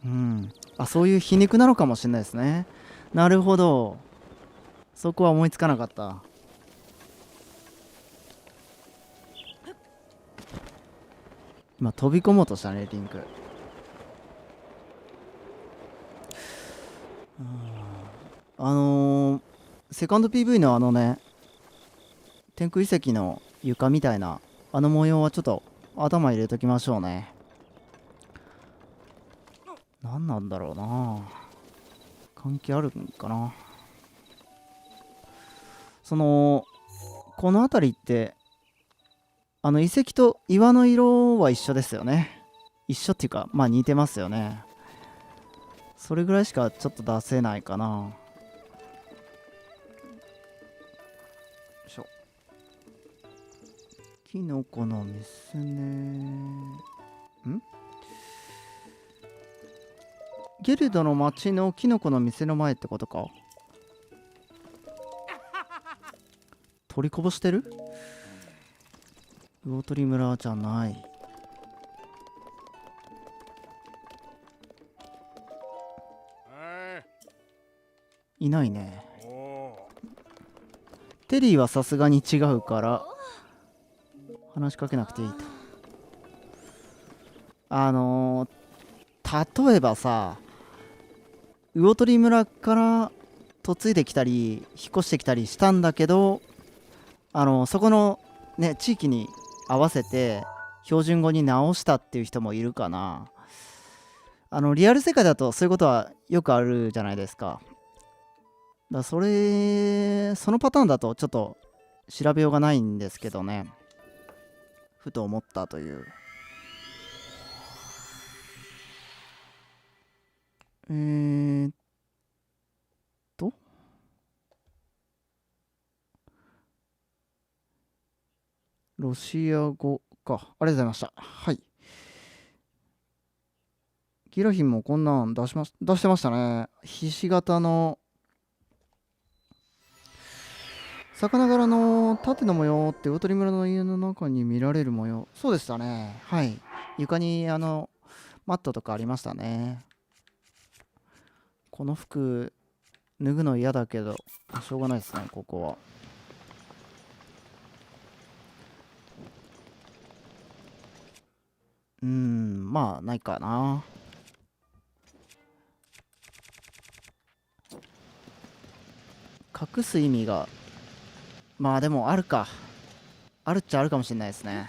うん。あ、そういう皮肉なのかもしれないですね。なるほど。そこは思いつかなかった。今、飛び込もうとしたね、リンク。セカンド PV のね、天空遺跡の床みたいな、あの模様はちょっと頭入れときましょうね。何なんだろうな。関係あるんかな。この辺りって、遺跡と岩の色は一緒ですよね。一緒っていうか、まあ似てますよね。それぐらいしかちょっと出せないかな。よいしょ。キノコのミスネ。ゲルドの町のキノコの店の前ってことか。取りこぼしてる？魚取村じゃない。いないね。テリーはさすがに違うから話しかけなくていいと。例えばさ、魚取村から嫁いできたり引っ越してきたりしたんだけど、そこのね地域に合わせて標準語に直したっていう人もいるかな。リアル世界だとそういうことはよくあるじゃないですか。だからそのパターンだとちょっと調べようがないんですけどね。ふと思ったという。とロシア語か。ありがとうございました。はい。ギラヒンもこんなん出してましたね。ひし形の魚柄の縦の模様って魚取村の家の中に見られる模様。そうでしたね。はい。床にマットとかありましたね。この服脱ぐの嫌だけどしょうがないですね、ここは。まあないかな。隠す意味がまあでもあるか。あるっちゃあるかもしれないですね。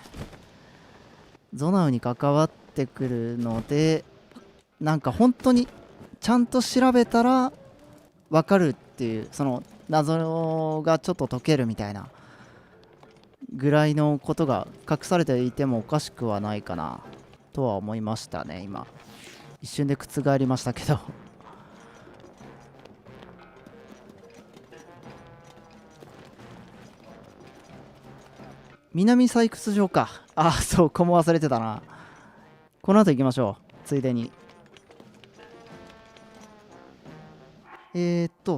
ゾナウに関わってくるので、なんか本当にちゃんと調べたら分かるっていう、その謎がちょっと解けるみたいなぐらいのことが隠されていてもおかしくはないかなとは思いましたね。今一瞬で覆りましたけど南採掘場か。あ、そう、こも忘れてたな。この後行きましょう、ついでに。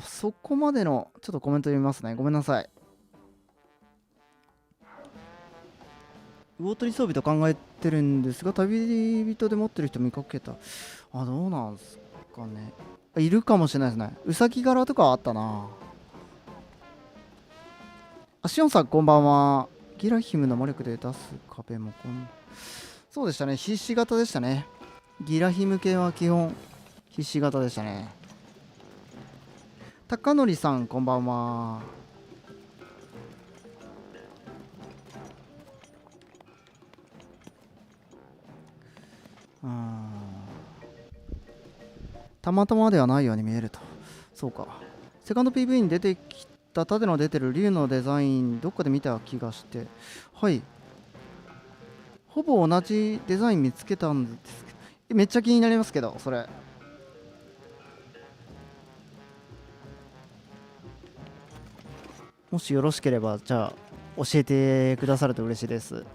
そこまでのちょっとコメント読みますね。ごめんなさい。魚取り装備と考えてるんですが、旅人で持ってる人見かけた。あ、どうなんすかね。いるかもしれないですね。うさぎ柄とかあったな。あ、しおんさんこんばんは。ギラヒムの魔力で出す壁もそうでしたね。必死型でしたね。ギラヒム系は基本必死型でしたね。高則さんこんばんは。たまたまではないように見えると。そうか。セカンド PV に出てきた縦の出てる竜のデザインどっかで見た気がして、はい、ほぼ同じデザイン見つけたんですけど、めっちゃ気になりますけど、それもしよろしければじゃあ教えてくださると嬉しいです。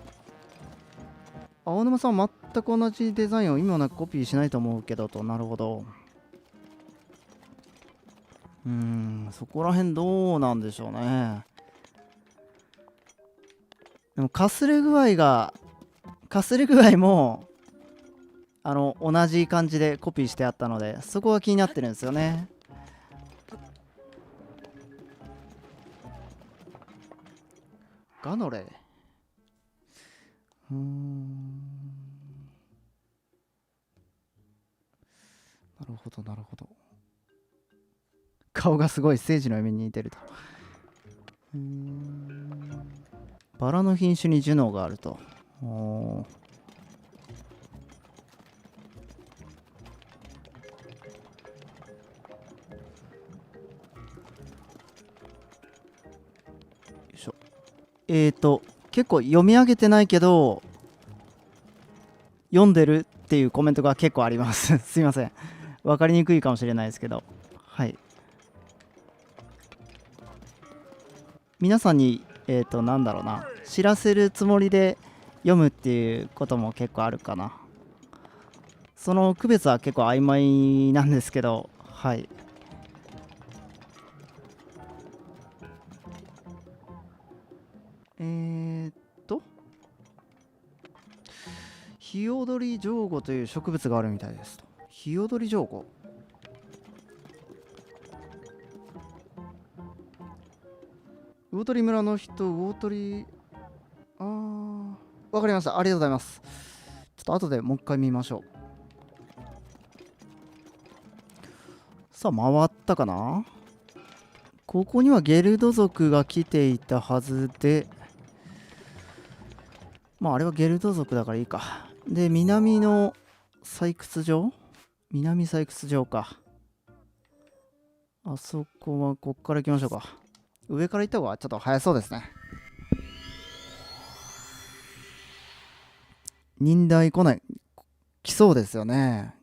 青沼さんは全く同じデザインを意味もなくコピーしないと思うけどと。なるほど。そこら辺どうなんでしょうね。でもかすれ具合も同じ感じでコピーしてあったので、そこが気になってるんですよね。ガノレ。なるほどなるほど。顔がすごいステージの夢に似てると。バラの品種にジュノーがあると。よいしょ。結構読み上げてないけど読んでるっていうコメントが結構ありますすいません、分かりにくいかもしれないですけど、はい。皆さんになんだろうな、知らせるつもりで読むっていうことも結構あるかな。その区別は結構曖昧なんですけど、はい。ヒヨドリジョウゴという植物があるみたいですと。ヒヨドリジョウゴ。魚取村の人、魚取、わかりました。ありがとうございます。ちょっと後でもう一回見ましょう。さあ、回ったかな。ここにはゲルド族が来ていたはずで、まあ、あれはゲルド族だからいいか。で、南の採掘場、南採掘場か。あそこはこっから行きましょうか。上から行った方がちょっと早そうですね。忍耐来そうですよね。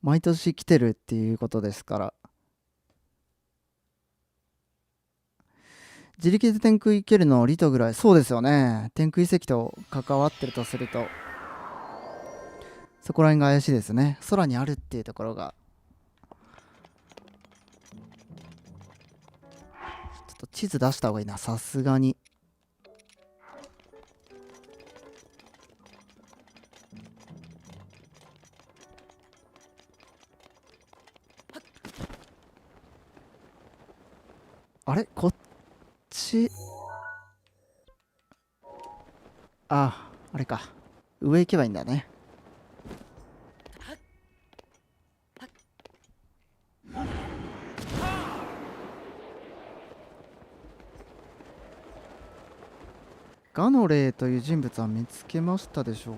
毎年来てるっていうことですから。自力で天空行けるのリトぐらい。そうですよね。天空遺跡と関わってるとすると、そこら辺が怪しいですね。空にあるっていうところが。ちょっと地図出した方がいいな、さすがに。あれこっち。あれか。上行けばいいんだね。ガノレイという人物は見つけましたでしょう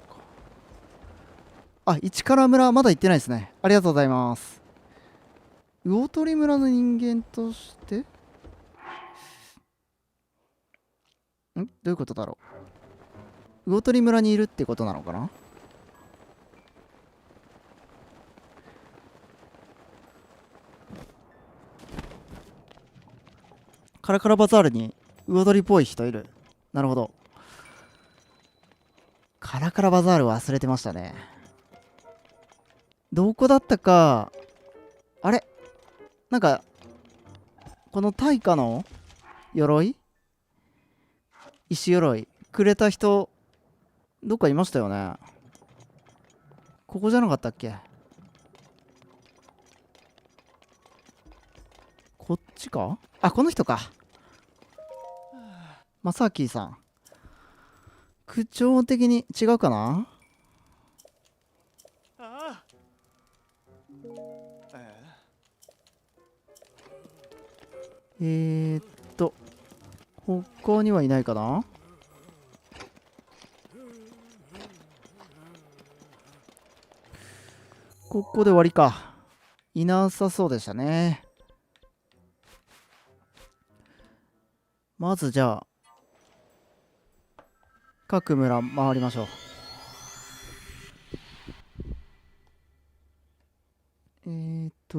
か。市原村まだ行ってないですね。ありがとうございます。魚取村の人間としてどういうことだろう。魚取村にいるってことなのかな。カラカラバザールに魚取っぽい人いる。なるほど。カラカラバザール忘れてましたね。どこだったか。あれなんかこの大化の鎧、石鎧くれた人どっかいましたよね。ここじゃなかったっけ。こっちか。この人か。マサキーさん。口調的に違うかな。他にはいないかな。ここで終わりか。いなさそうでしたね。まずじゃあ各村回りましょう。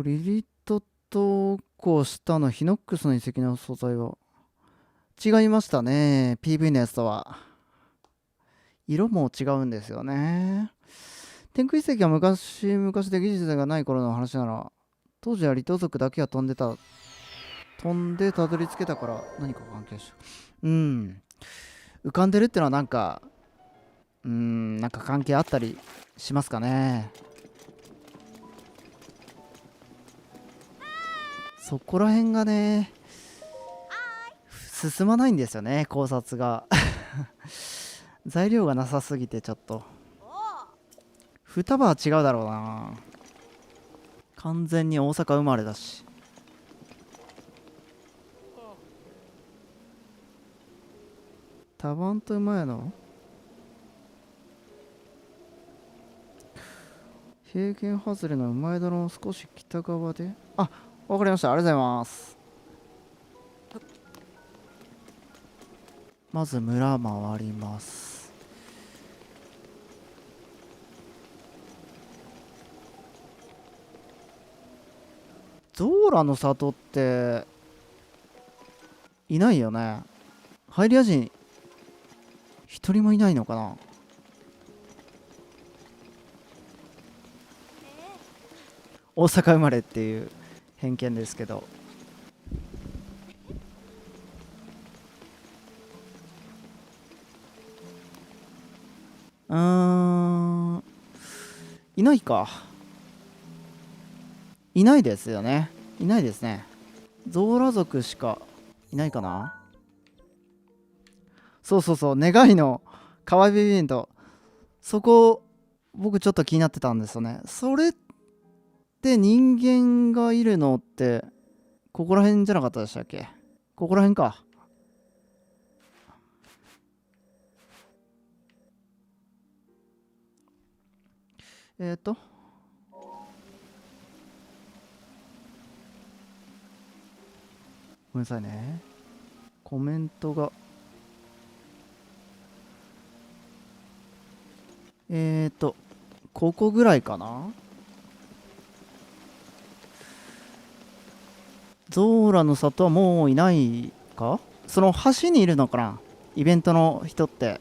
リリットと下のヒノックスの遺跡の素材は違いましたね。PV のやつとは。色も違うんですよね。天空遺跡は昔々で技術がない頃の話なら、当時は離島族だけが飛んでたどり着けたから何か関係しよう。うん。浮かんでるってのはなんか関係あったりしますかね。そこら辺がね、進まないんですよね、考察が。材料がなさすぎてちょっと。双葉は違うだろうな。完全に大阪生まれだし。タバンと馬やの平原外れの馬枝の少し北側で、あ、わかりました。ありがとうございます。まず村回ります。ゾーラの里っていないよね。ハイリア人一人もいないのかな。大阪生まれっていう偏見ですけど。いないか。いないですよね。いないですね。ゾーラ族しかいないかな。そうそうそう、願いのカワイビビント。そこ、僕ちょっと気になってたんですよね。それって人間がいるのって、ここら辺じゃなかったでしたっけ。ここら辺か。えっ、ー、と。ごめんなさいね。コメントが。ここぐらいかな。ゾーラの里はもういないか。その橋にいるのかな、イベントの人って。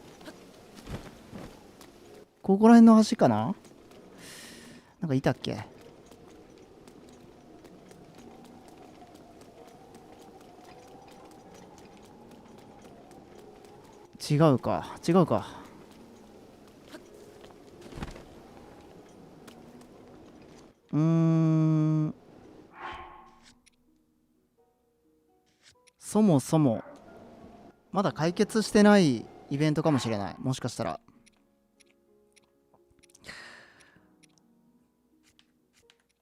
ここら辺の橋かな。なんかいたっけ。違うか違うか。そもそもまだ解決してないイベントかもしれない。もしかしたら。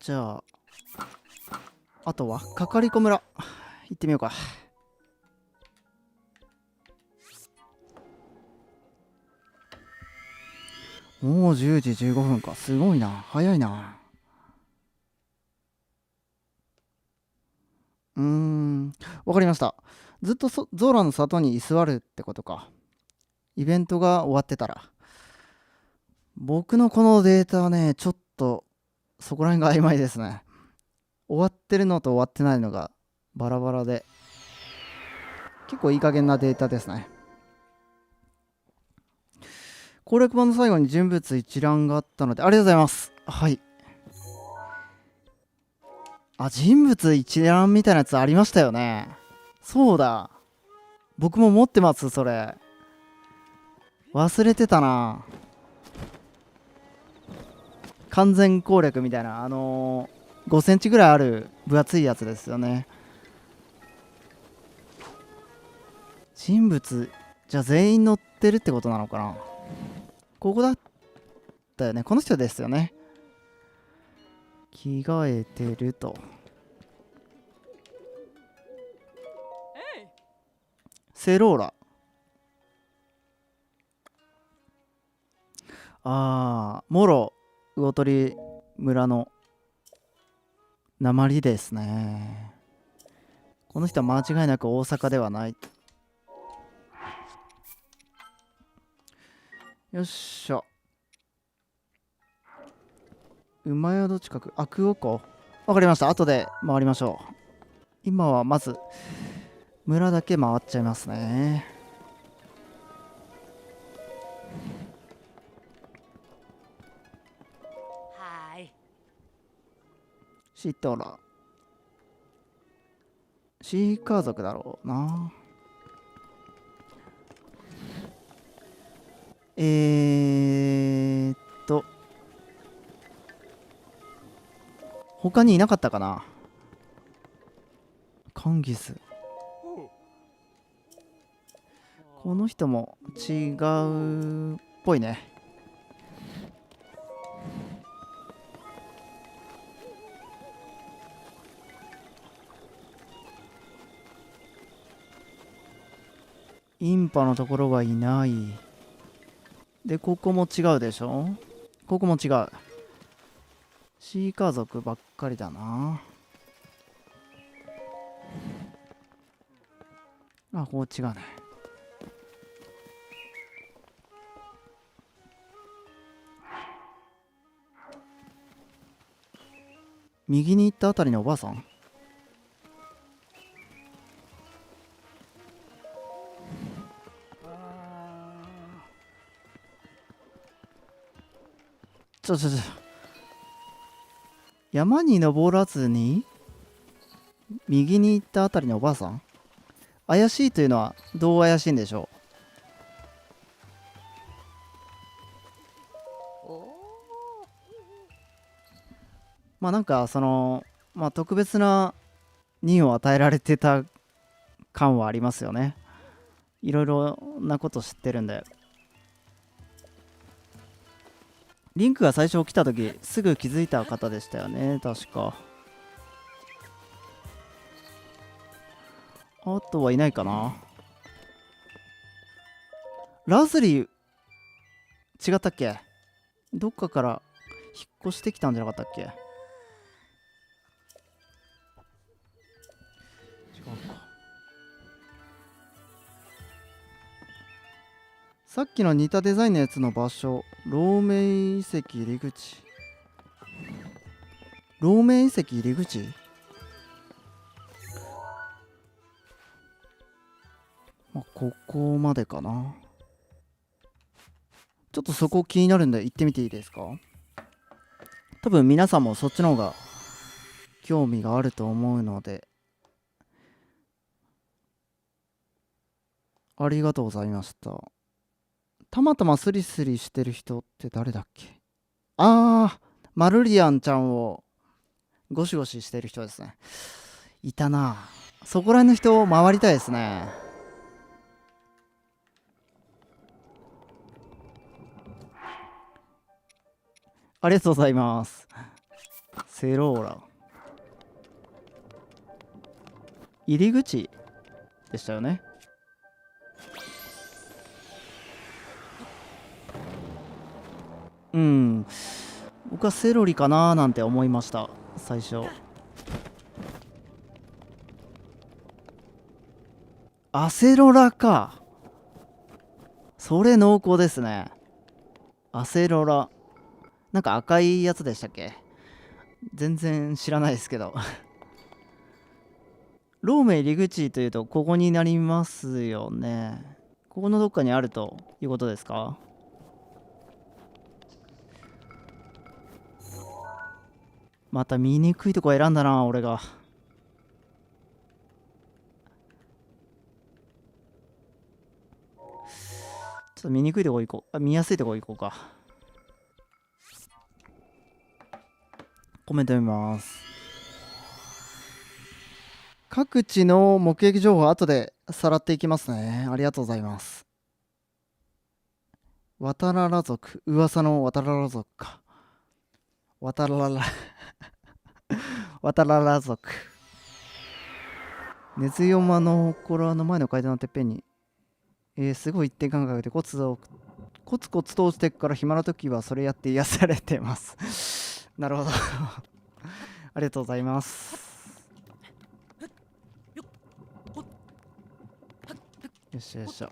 じゃああとはかかりこ村行ってみようか。もう10時15分か。すごいな。早いな。わかりました。ずっとゾーラの里に居座るってことか。イベントが終わってたら。僕のこのデータはね、ちょっとそこら辺が曖昧ですね。終わってるのと終わってないのがバラバラで、結構いい加減なデータですね。攻略版の最後に人物一覧があったので、ありがとうございます。はい。あ、人物一覧みたいなやつありましたよね。そうだ。僕も持ってます、それ。忘れてたな。完全攻略みたいな、5センチぐらいある分厚いやつですよね。人物、じゃあ全員乗ってるってことなのかな。ここだったよね。この人ですよね。着替えてると。セローラ。もろ魚取村の鉛ですね。この人は間違いなく大阪ではない。よっしゃ。馬宿近く、アクオ湖。わかりました。後で回りましょう。今はまず村だけ回っちゃいますね。シトラシーカー族だろうな。ーっと他にいなかったかな。カンギス、この人も違うっぽいね。インパのところはいない。でここも違うでしょ。ここも違う。シーカー族ばっかりだな。あ、ここ違うね。右に行ったあたりのおばあさん。ちょ山に登らずに右に行ったあたりのおばあさん。怪しいというのはどう怪しいんでしょう。まあなんかそのまあ特別な任を与えられてた感はありますよね。いろいろなこと知ってるんで。リンクが最初来た時すぐ気づいた方でしたよね、確か。あとはいないかな。ラズリー違ったっけ。どっかから引っ越してきたんじゃなかったっけ。違うか。さっきの似たデザインのやつの場所、ローメイ遺跡入り口。ローメイ遺跡入り口。まあ、ここまでかな。ちょっとそこ気になるんで行ってみていいですか。多分皆さんもそっちの方が興味があると思うので。ありがとうございました。たまたまスリスリしてる人って誰だっけ。あー、マルリアンちゃんをゴシゴシしてる人ですね。いたな。そこら辺の人を回りたいですね。ありがとうございます。セローラ入り口でしたよね。うん、僕はセロリかなーなんて思いました最初。アセロラか。それ濃厚ですね。アセロラ、なんか赤いやつでしたっけ。全然知らないですけど。ローメ入り口というとここになりますよね。ここのどっかにあるということですか。また見にくいとこ選んだな俺が。ちょっと見にくいとこ行こう。見やすいとこ行こうか。コメント読みます。各地の目撃情報後でさらっていきますね。ありがとうございます。ワタララ族、噂のワタララ族か。ワタララワタララ族。根強間の祠の前の階段のてっぺんに、すごい一定間隔でコツコツとしてから暇な時はそれやって癒されてます。なるほど。ありがとうございます。よっしゃよっしゃ。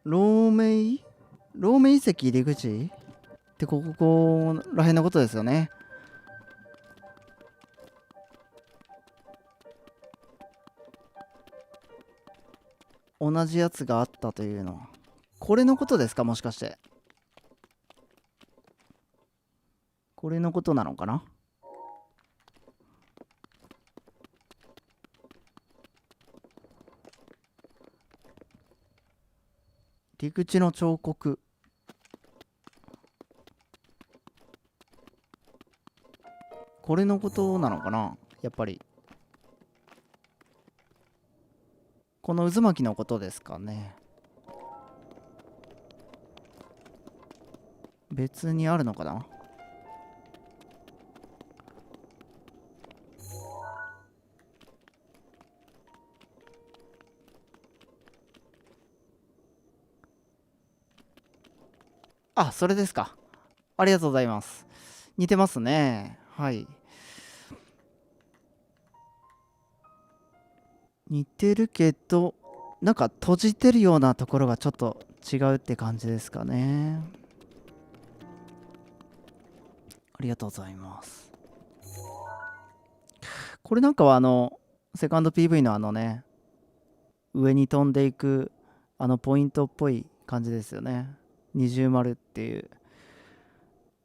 ローメイ遺跡入り口ってここら辺のことですよね。同じやつがあったというのはこれのことですか？もしかしてこれのことなのかな？陸地の彫刻。これのことなのかな？やっぱりこの渦巻きのことですかね。別にあるのかな？あ、それですか。ありがとうございます。似てますね。はい。似てるけど、なんか閉じてるようなところがちょっと違うって感じですかね。ありがとうございます。これなんかはセカンド PV のね、上に飛んでいくポイントっぽい感じですよね。二重丸っていう。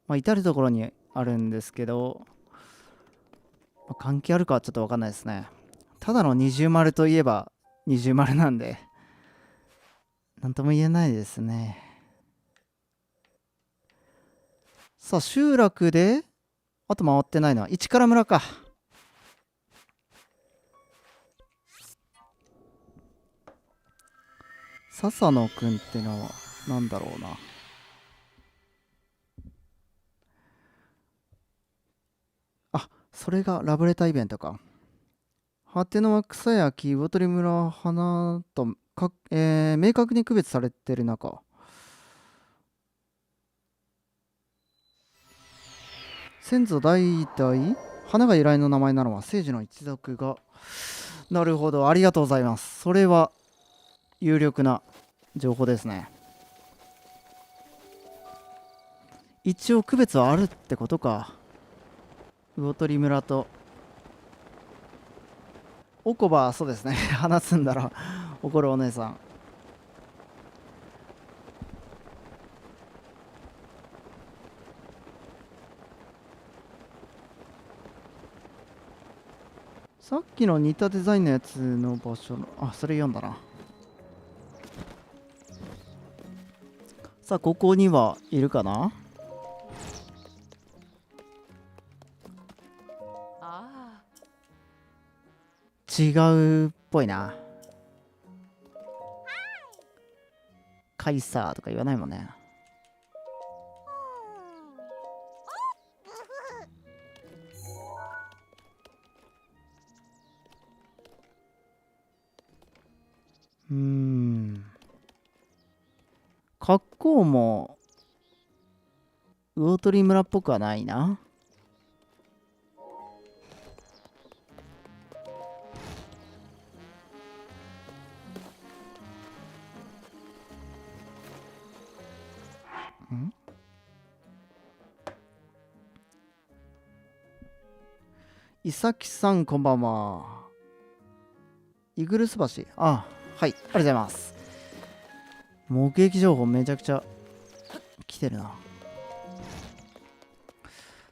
まあ、至るところにあるんですけど、まあ、関係あるかはちょっと分かんないですね。ただの二重丸といえば二重丸なんで、なんとも言えないですね。さあ、集落で、あと回ってないのは市から村か。笹野くんってのはなんだろうな。あ、それがラブレターイベントか。果てのは草や木、魚取村花と明確に区別されてる中、先祖代々花が由来の名前なのは聖樹の一族が。なるほど、ありがとうございます。それは有力な情報ですね。一応区別はあるってことか。魚取村とオコバ、そうですね。話すんだら怒るお姉さん。さっきの似たデザインのやつの場所の、あ、それ読んだな。さあ、ここにはいるかな？違うっぽいな。カイサーとか言わないもんね。格好も魚取村っぽくはないな。伊崎さん、こんばんは。イグルス橋。あ、はい、ありがとうございます。目撃情報めちゃくちゃ来てるな。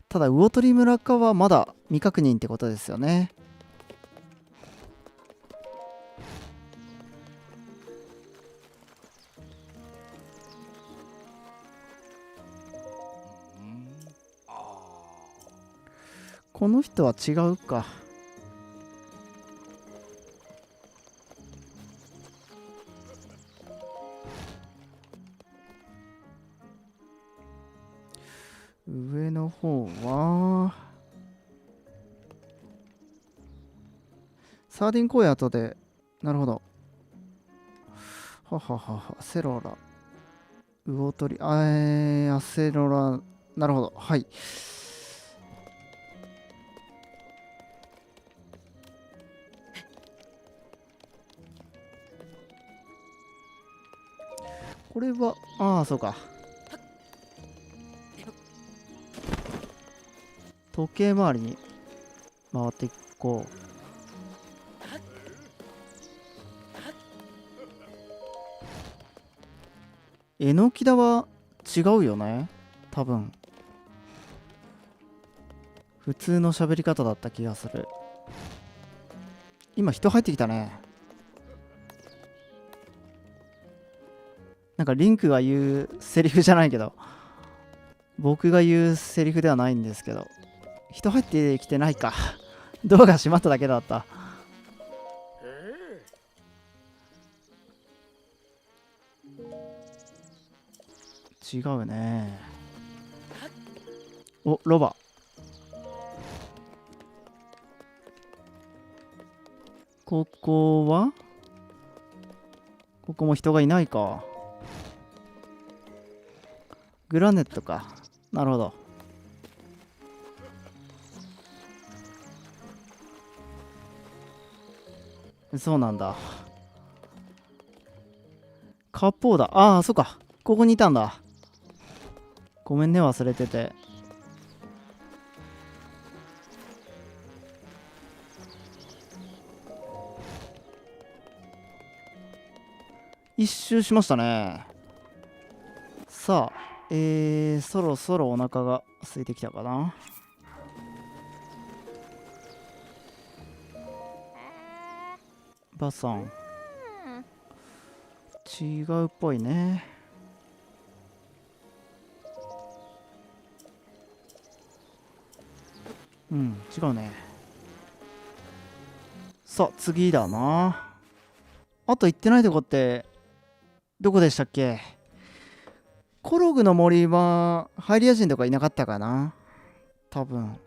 ただ、魚取村かはまだ未確認ってことですよね。この人は違うか。上の方はサーディン荒野とで、なるほど。はははは、セロラ、魚取、アセロラ、なるほど。はい。これは、ああ、そうか。時計回りに回っていこう。えのきだは違うよね、多分。普通の喋り方だった気がする。今人入ってきたね。なんかリンクが言うセリフじゃないけど、僕が言うセリフではないんですけど、人入ってきてないか。ドアが閉まっただけだった。違うね。お、ロバ。ここはここも人がいないか。グラネットか。なるほど。そうなんだ。カポーだ。ああ、そっか。ここにいたんだ。ごめんね、忘れてて。一周しましたね。さあ、そろそろお腹が空いてきたかな。バさん。違うっぽいね。うん、違うね。さあ、次だな。あと行ってないとこって、どこでしたっけ？コログの森は、ハイリア人とかいなかったかな？多分。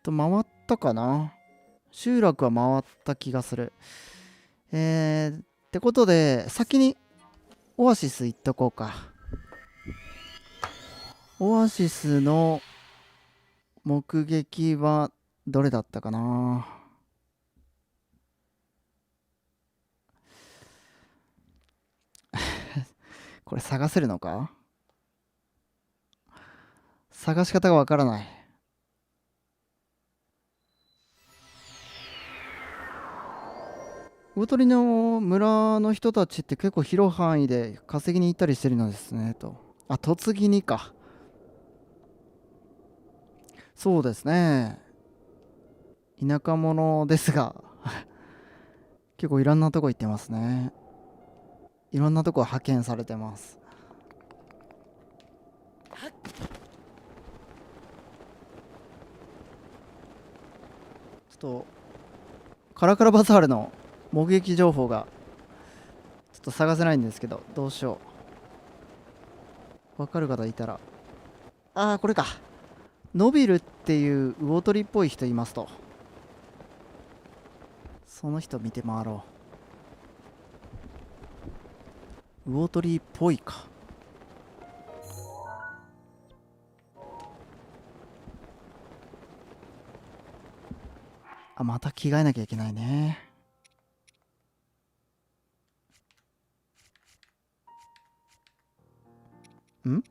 回ったかな？集落は回った気がする。ってことで、先にオアシス行っとこうか。オアシスの目撃はどれだったかな？これ探せるのか？探し方がわからない。魚鳥の村の人たちって結構広い範囲で稼ぎに行ったりしてるのですねと。あ、嫁ぎにか。そうですね。田舎者ですが結構いろんなとこ行ってますね。いろんなとこ派遣されてます。ちょっとカラカラバザールの目撃情報がちょっと探せないんですけど、どうしよう。わかる方いたら。ああ、これか。ノビルっていう魚鳥っぽい人いますと。その人見て回ろう。魚鳥っぽいか。あ、また着替えなきゃいけないね。ん？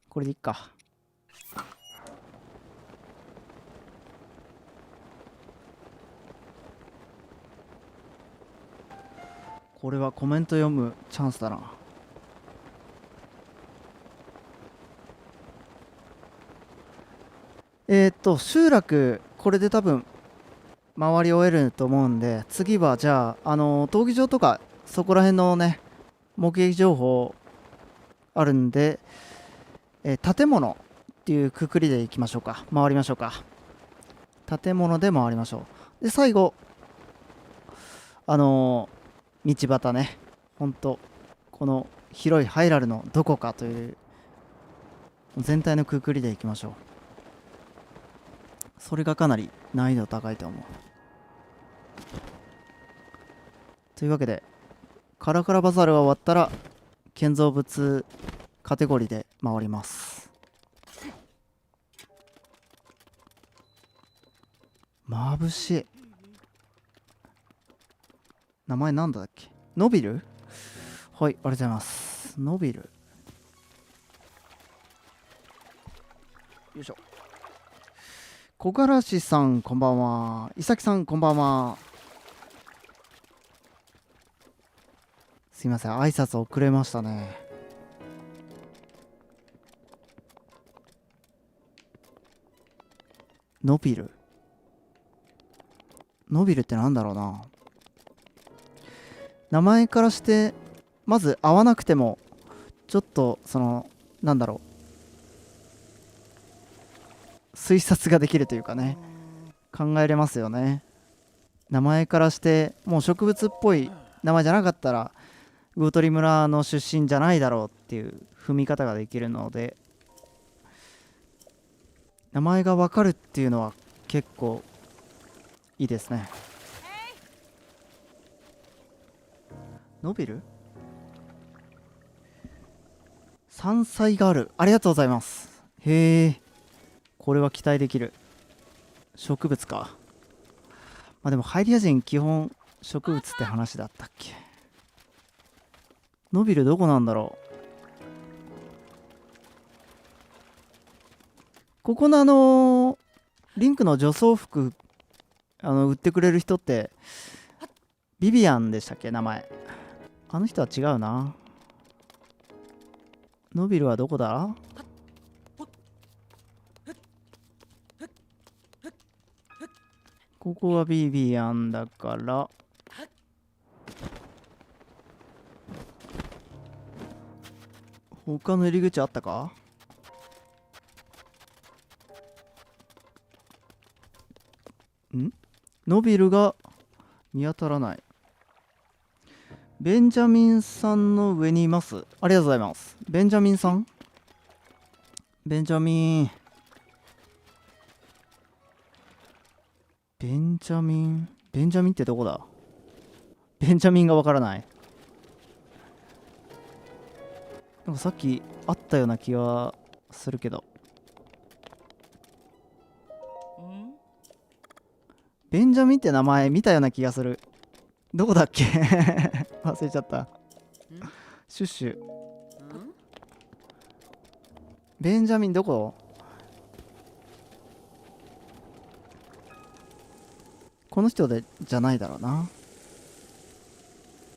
これでいっか。これはコメント読むチャンスだな。集落、これで多分回り終えると思うんで、次はじゃあ、闘技場とかそこら辺のね、目撃情報あるんで、建物っていうくくりでいきましょうか。回りましょうか。建物で回りましょう。で、最後、道端ね。ほんと、この広いハイラルのどこかという全体のくくりでいきましょう。それがかなり難易度高いと思う。というわけで、カラカラバザールが終わったら、建造物カテゴリーで回ります。眩しい。名前なんだっけ？ノビル？はい、ありがとうございます。ノビル。よいしょ。小柄しさん、こんばんは。いさきさん、こんばんは。すいません、挨拶遅れましたね。ノビル。ノビルってなんだろうな。名前からしてまず会わなくてもちょっとなんだろう、推察ができるというかね、考えれますよね。名前からしてもう植物っぽい名前じゃなかったら魚鳥村の出身じゃないだろうっていう踏み方ができるので、名前がわかるっていうのは結構いいですね。ノビル山菜がある。ありがとうございます。へえ、これは期待できる。植物か。まあでもハイリア人基本植物って話だったっけ。ノビルどこなんだろう。ここのリンクの女装服売ってくれる人ってビビアンでしたっけ、名前。あの人は違うな。ノビルはどこだ。ここはビビアンだから他の入り口あったか。ノビルが見当たらない。ベンジャミンさんの上にいます。ありがとうございます。ベンジャミンさん。ベンジャミンってどこだ。ベンジャミンがわからない。なんかさっきあったような気はするけど。ベンジャミンって名前見たような気がする。どこだっけ忘れちゃった。シュッシュ。ベンジャミンどこ。この人でじゃないだろうな。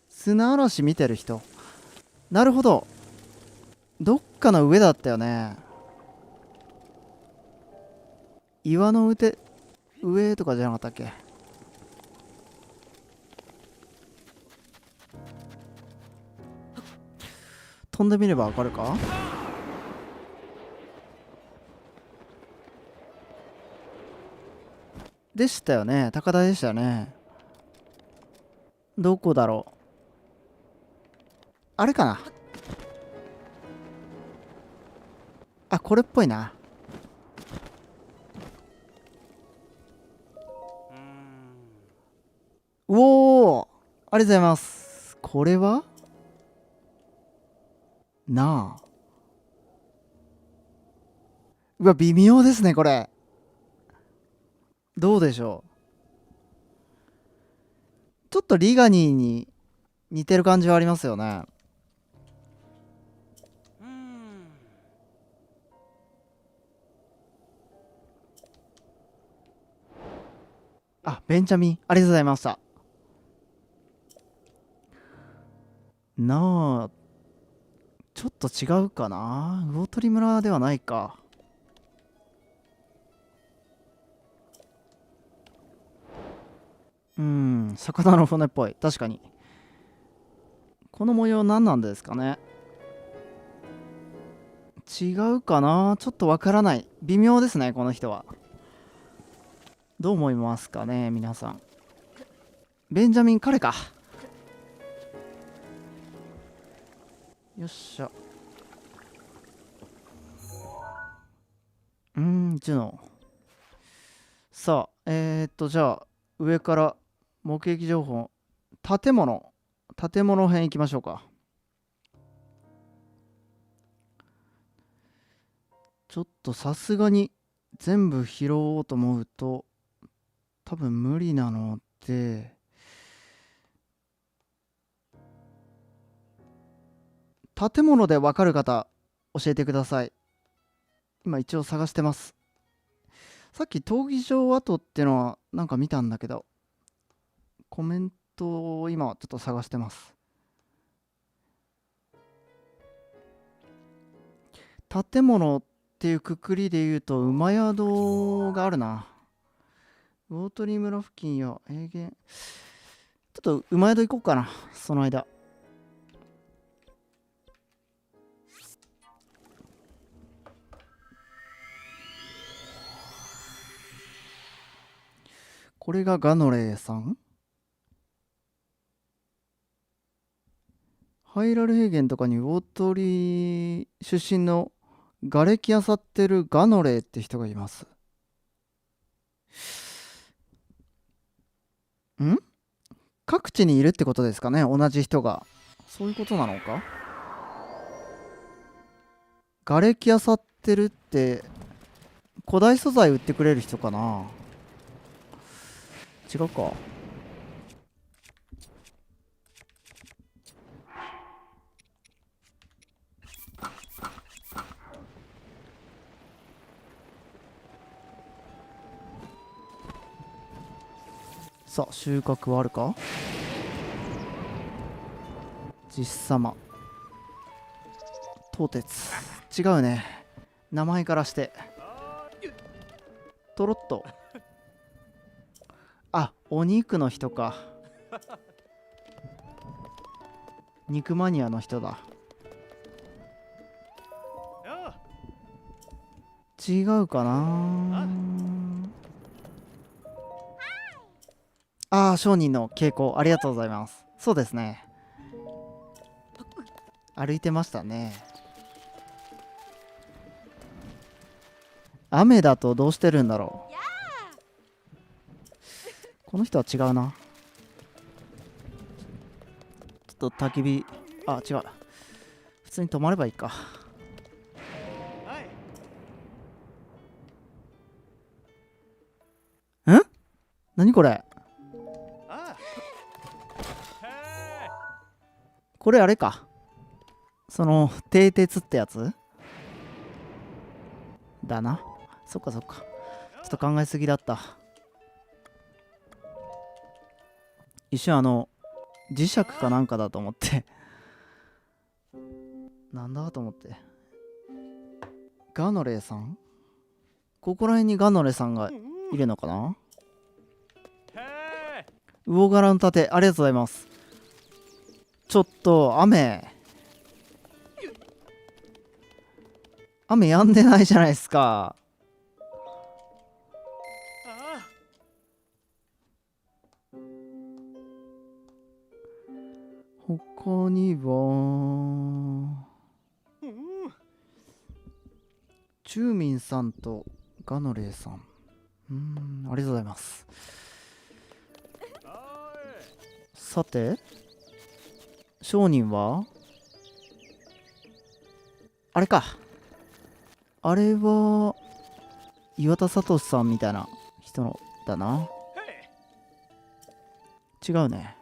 砂嵐見てる人。なるほど。どっかの上だったよね。岩の上とかじゃなかったっけ。飛んでみればわかるか。でしたよね。高台でしたよね。どこだろう。あれかな。あ、これっぽいな。うおー、ありがとうございます。これはなあ。うわ、微妙ですね、これ。どうでしょう。ちょっとリガニーに似てる感じはありますよね。あ、ベンジャミン、ありがとうございました。なあ、ちょっと違うかな。魚鳥村ではないか。魚の骨っぽい。確かに。この模様何なんですかね。違うかな。ちょっとわからない。微妙ですね、この人は。どう思いますかね、皆さん。ベンジャミン、彼か。よっしゃ。ジュノ。さあ、じゃあ、上から目撃情報。建物編行きましょうか。ちょっとさすがに全部拾おうと思うと多分無理なので、建物で分かる方教えてください。今一応探してます。さっき闘技場跡ってのはなんか見たんだけど、コメントを今ちょっと探してます。建物っていうくくりで言うと馬宿があるな。魚鳥村付近やちょっと馬宿行こうかな、その間。これがガノレーさん。ハイラル平原とかに魚鳥出身の瓦礫漁ってるガノレーって人がいます。ん各地にいるってことですかね、同じ人が。そういうことなのか。瓦礫漁ってるって古代素材売ってくれる人かな。違うか。さあ収穫はあるか。実様東鉄違うね、名前からしてとろっと。あ、お肉の人か。肉マニアの人だ。違うかな。ああ、商人の傾向ありがとうございます。そうですね、歩いてましたね。雨だとどうしてるんだろう。この人は違うな。ちょっと焚き火、あ、違う。普通に止まればいいか。ん？何これ？これあれか。その、蹄鉄ってやつだな。そっかそっか。ちょっと考えすぎだった。一瞬磁石かなんかだと思ってなんだと思って。ガノレーさん、ここら辺にガノレさんがいるのかな。魚柄の盾ありがとうございます。ちょっと雨止んでないじゃないですか。他にはチューミンさんとガノレーさん、ありがとうございます。さて商人はあれか。あれは岩田聡さんみたいな人のだな。違うね。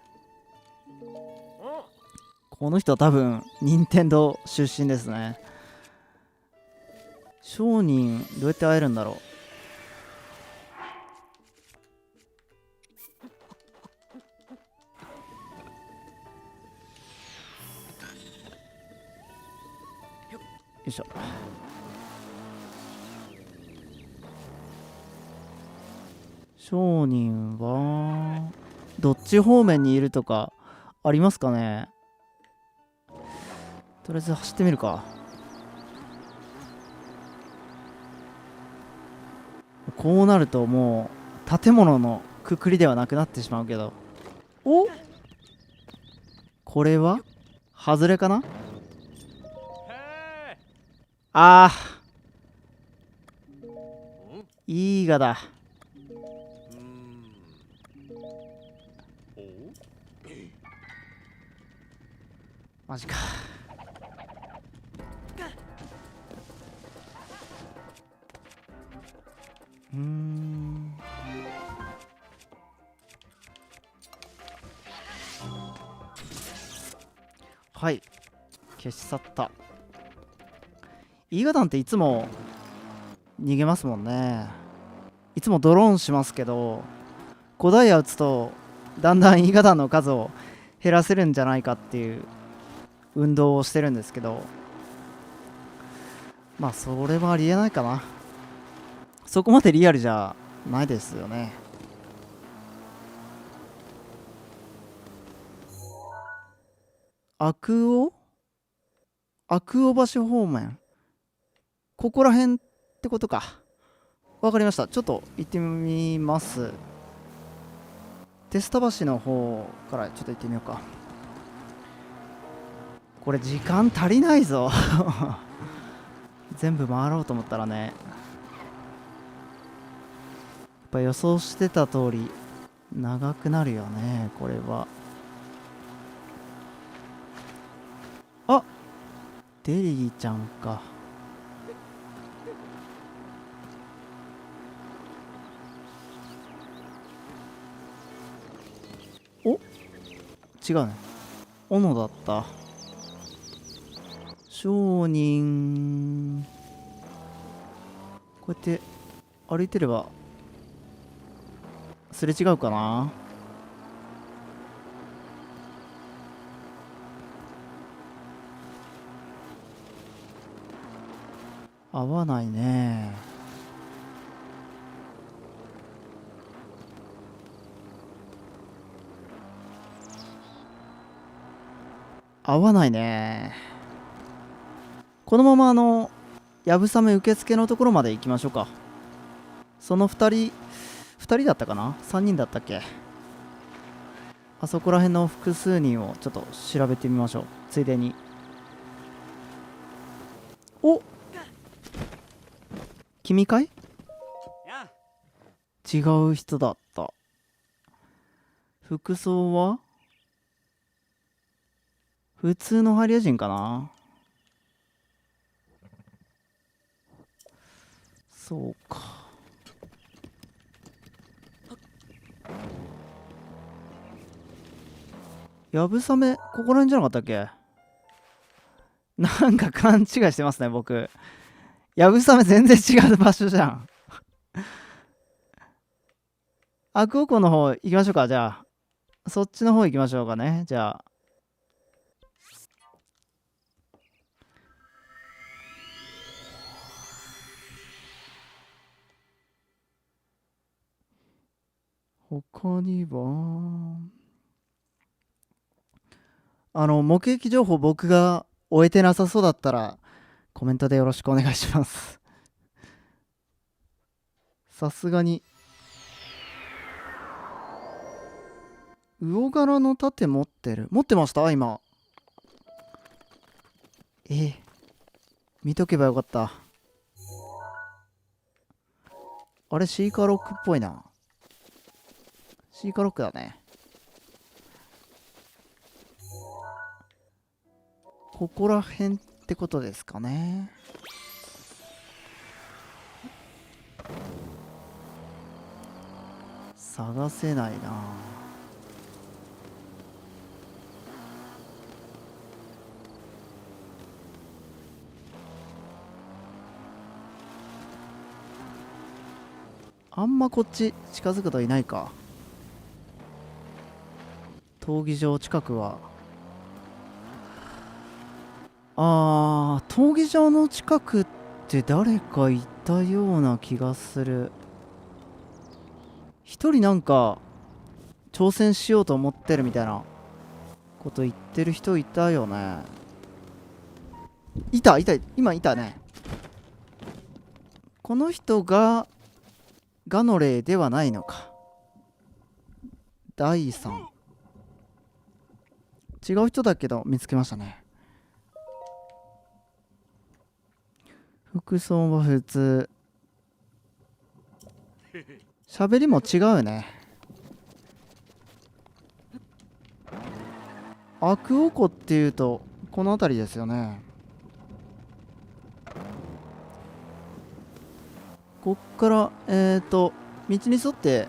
この人は多分任天堂出身ですね。商人どうやって会えるんだろう。よいしょ。商人はどっち方面にいるとかありますかね。とりあえず走ってみるか。こうなるともう建物のくくりではなくなってしまうけど。お、これは外れかな。あー、いいがだ。マジか。はい、消し去った。イーガダンっていつも逃げますもんね。いつもドローンしますけど、5ダイヤ打つとだんだんイーガダンの数を減らせるんじゃないかっていう運動をしてるんですけど、まあそれはありえないかな。そこまでリアルじゃないですよね。アクオアクオ橋方面、ここら辺ってことか。わかりました。ちょっと行ってみます。テスタ橋の方からちょっと行ってみようか。これ時間足りないぞ全部回ろうと思ったらね、やっぱ予想してた通り長くなるよね、これは。あ、デリーちゃんか。お、違うね、斧だった。商人、こうやって歩いてればすれ違うかな。合わないね。合わないね。このままやぶさめ受付のところまで行きましょうか。その2人だったかな、3人だったっけ。あそこら辺の複数人をちょっと調べてみましょう、ついでに。お、君かい？違う人だった。服装は普通のハリア人かな。そうか。やぶさめここら辺じゃなかったっけ。なんか勘違いしてますね僕。やぶさめ全然違う場所じゃん。アクオコの方行きましょうか。じゃあそっちの方行きましょうかね。じゃあ他には目撃情報僕が終えてなさそうだったらコメントでよろしくお願いしますさすがに魚柄の盾持ってました今。見とけばよかった。あれシーカーロックっぽいな。シーカーロックだね。ここら辺ってことですかね。探せないな。あんまこっち近づくといないか。闘技場近くは闘技場の近くって誰かいたような気がする。一人なんか挑戦しようと思ってるみたいなこと言ってる人いたよね。いた今いたね。この人がガノレイではないのか。第3、違う人だけど見つけましたね。服装は普通、喋りも違うね。アクオコっていうとこの辺りですよね。こっから道に沿って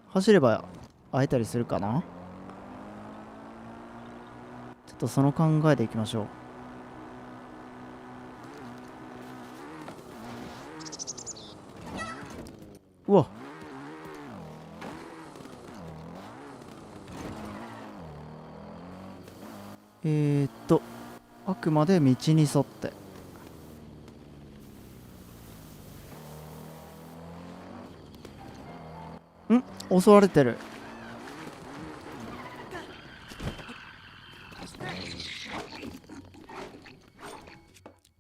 走れば会えたりするかな。ちょっとその考えでいきましょう。うわ、あくまで道に沿って。襲われてる。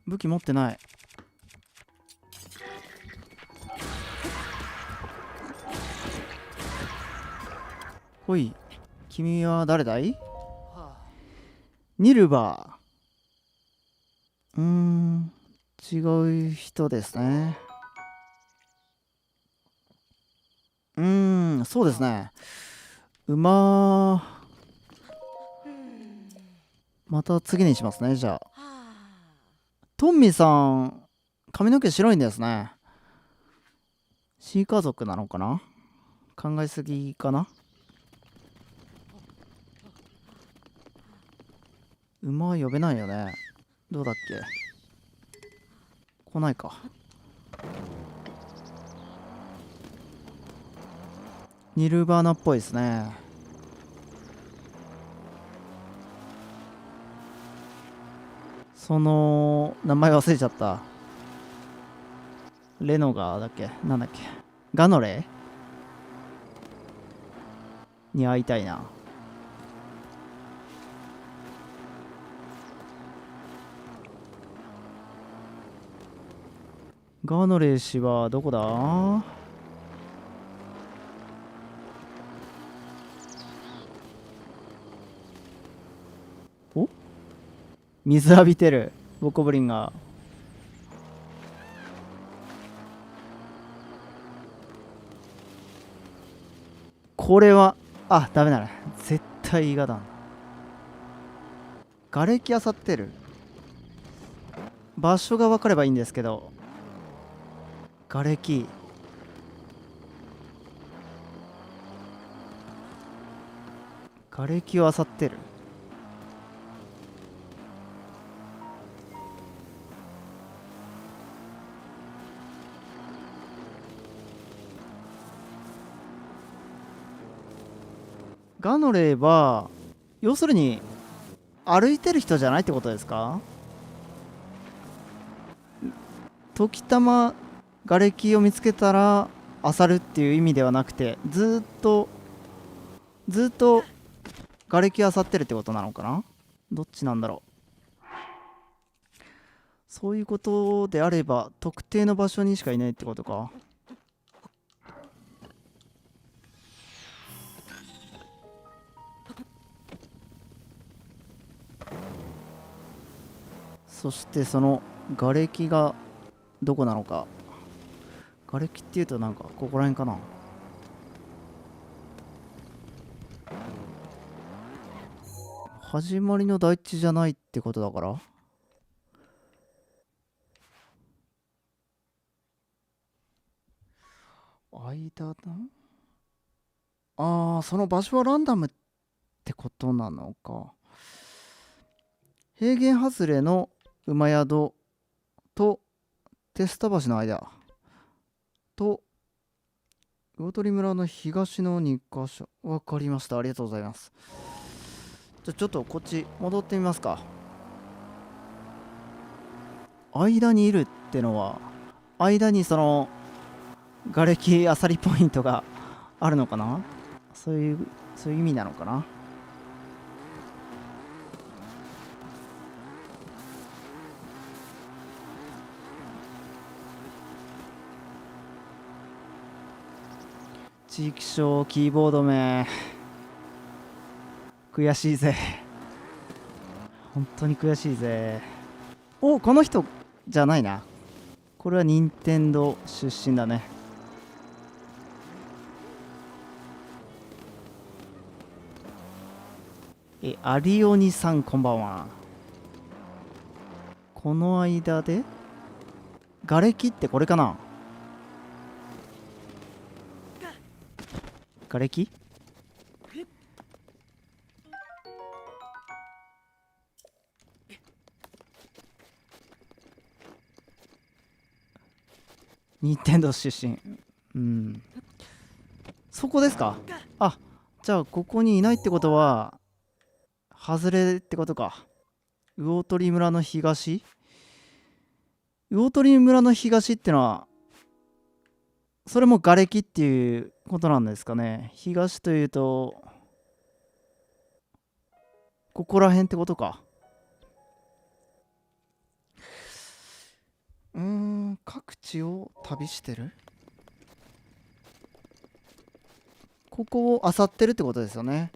武器持ってない。ほい、君は誰だい？ニルバー。違う人ですね。そうですね。馬、また次にしますね、じゃあ。トンミさん、髪の毛白いんですね。シー家族なのかな？考えすぎかな？馬呼べないよね。どうだっけ？来ないか。ニルバーナっぽいですね。その名前忘れちゃった。レノガーだっけ？なんだっけ？ガノレに会いたいな。ガノレ氏はどこだ？お、水浴びてるボコブリンが。これはダメだね。絶対伊賀だ。瓦礫漁ってる。場所が分かればいいんですけど、瓦礫を漁ってる。ガノレーは要するに歩いてる人じゃないってことですか？時たま瓦礫を見つけたら漁るっていう意味ではなくて、ずっと瓦礫を漁ってるってことなのかな？どっちなんだろう。そういうことであれば特定の場所にしかいないってことか。そしてその瓦礫がどこなのか。瓦礫っていうとなんかここら辺かな。始まりの大地じゃないってことだから、間だ。その場所はランダムってことなのか。平原外れの馬宿とテスタ橋の間と魚鳥村の東の2カ所。わかりました。ありがとうございます。じゃあちょっとこっち戻ってみますか。間にいるってのは、間にその瓦礫あさりポイントがあるのかな？そういう意味なのかな？地域小キーボード名悔しいぜ。本当に悔しいぜ。この人じゃないな。これは任天堂出身だね。アリオニさんこんばんは。この間で瓦礫ってこれかな？瓦礫任天堂出身。そこですか？じゃあここにいないってことは外れってことか。魚鳥村の東ってのはそれも瓦礫っていうことなんですかね。東というと、ここら辺ってことか。各地を旅してる。ここを漁ってるってことですよね。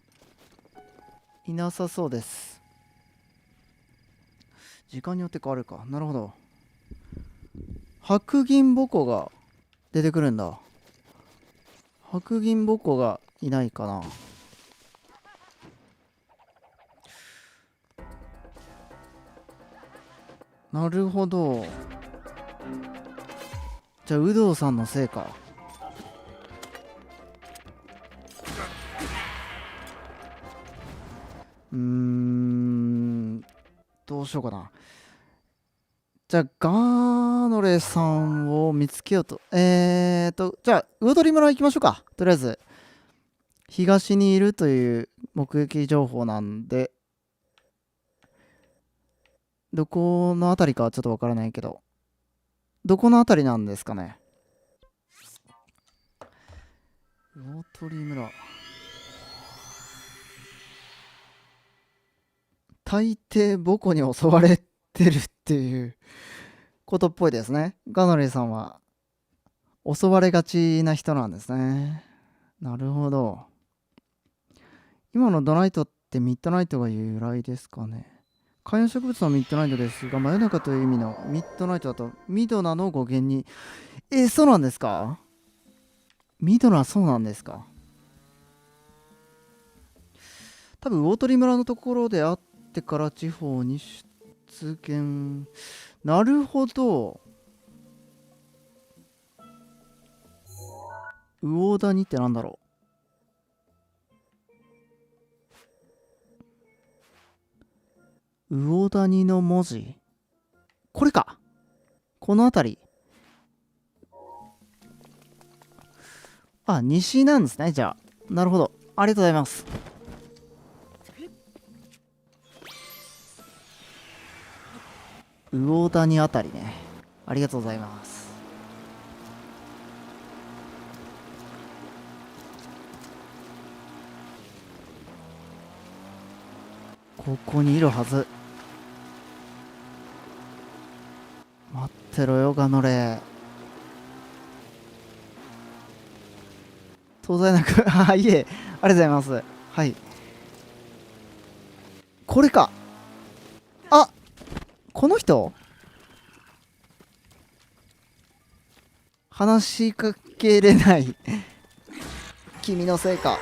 いなさそうです。時間によって変わるか。なるほど。白銀ボコが出てくるんだ。白銀ボコがいないかな。なるほど。じゃあ有働さんのせいか。どうしようかな。じゃあガーノレさんを見つけようと。じゃあ魚取村行きましょうか。とりあえず東にいるという目撃情報なんで、どこの辺りかはちょっとわからないけど、どこの辺りなんですかね。魚取村。大抵母子に襲われてるっていうことっぽいですね。ガノレさんは襲われがちな人なんですね。なるほど。今のドナイトってミッドナイトが由来ですかね。観葉植物のミッドナイトですが、真夜中という意味のミッドナイトだとミドナの語源に。そうなんですか？ミドナ、そうなんですか？多分魚取村のところであってから地方に出現。なるほど。魚谷ってなんだろう。魚谷の文字、これか。この辺り。あ、西なんですね。じゃあなるほど、ありがとうございます。魚谷あたりね。ありがとうございます。ここにいるはず。待ってろよガノレ。東西なくあ、いえ、ありがとうございます。はい、これか。あ、この人話しかけれない君のせいか。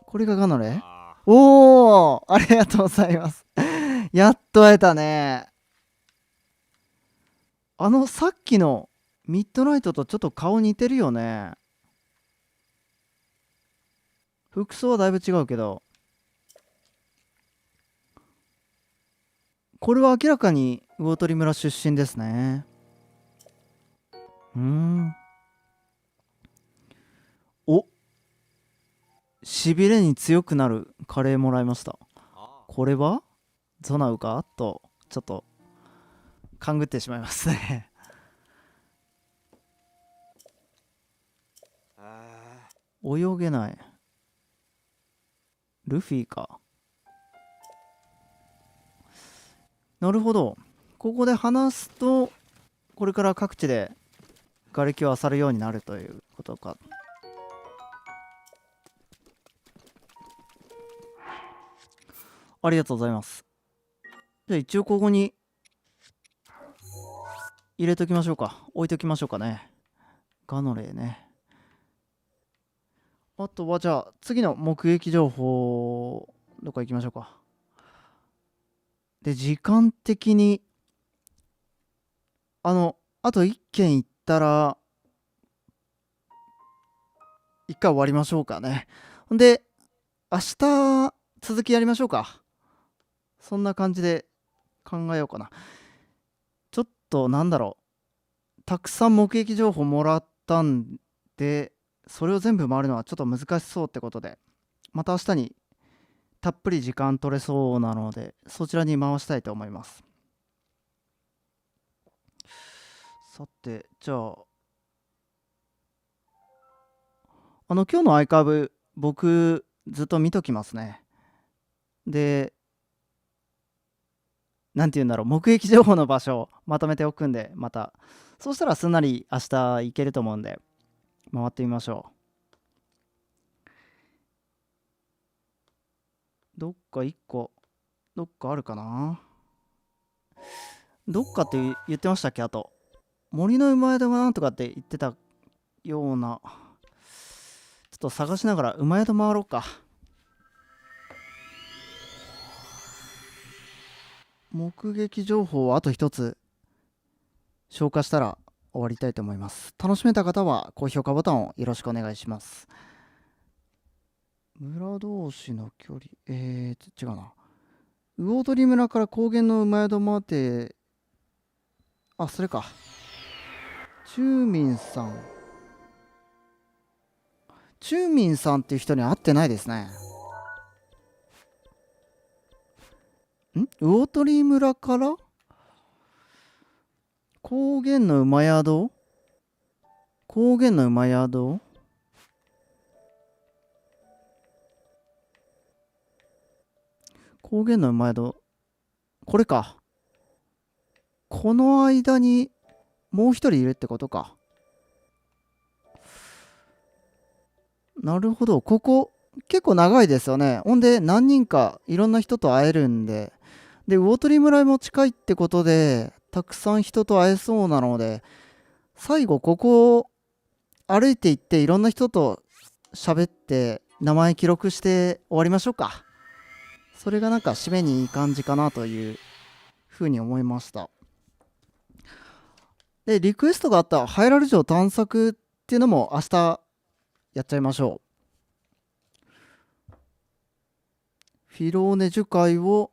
これがガノレ。おお、ありがとうございますやっと会えたね。さっきのミッドナイトとちょっと顔似てるよね。服装はだいぶ違うけど、これは明らかに魚取村出身ですね。お、しびれに強くなるカレーもらいました。これはゾナウかとちょっと勘ぐってしまいますね泳げない。ルフィか。なるほど。ここで話すとこれから各地で瓦礫を漁るようになるということか。ありがとうございます。じゃあ一応ここに入れときましょうか。置いときましょうかね。ガノレーね。あとはじゃあ次の目撃情報どこ行きましょうか。で時間的にあと1軒行ったら1回終わりましょうかね。ほんで明日続きやりましょうか。そんな感じで考えようかな。ちょっとなんだろう、たくさん目撃情報もらったんで、それを全部回るのはちょっと難しそうってことで、また明日にたっぷり時間取れそうなのでそちらに回したいと思います。さて、じゃあ、今日のアーカイブ、僕、ずっと見ときますね。で、なんて言うんだろう、目撃情報の場所をまとめておくんで、また。そうしたらすんなり明日行けると思うんで、回ってみましょう。どっか1個、どっかあるかな。どっかって言ってましたっけ？あと、森の馬宿がなんとかって言ってたような。ちょっと探しながら馬宿回ろうか。目撃情報をあと一つ消化したら終わりたいと思います。楽しめた方は高評価ボタンをよろしくお願いします。村同士の距離、違うな。魚鳥村から高原の馬宿まで、あ、それか。チューミンさん。チューミンさんっていう人に会ってないですね。魚鳥村から高原の馬宿、高原の馬宿、高原の馬宿、これか。この間にもう一人いるってことか。なるほど。ここ結構長いですよね。ほんで何人かいろんな人と会えるんで。で、魚鳥村も近いってことで、たくさん人と会えそうなので、最後ここを歩いていっていろんな人と喋って名前記録して終わりましょうか。それがなんか締めにいい感じかなというふうに思いました。で、リクエストがあったハイラル城探索っていうのも明日やっちゃいましょう。フィローネ樹海を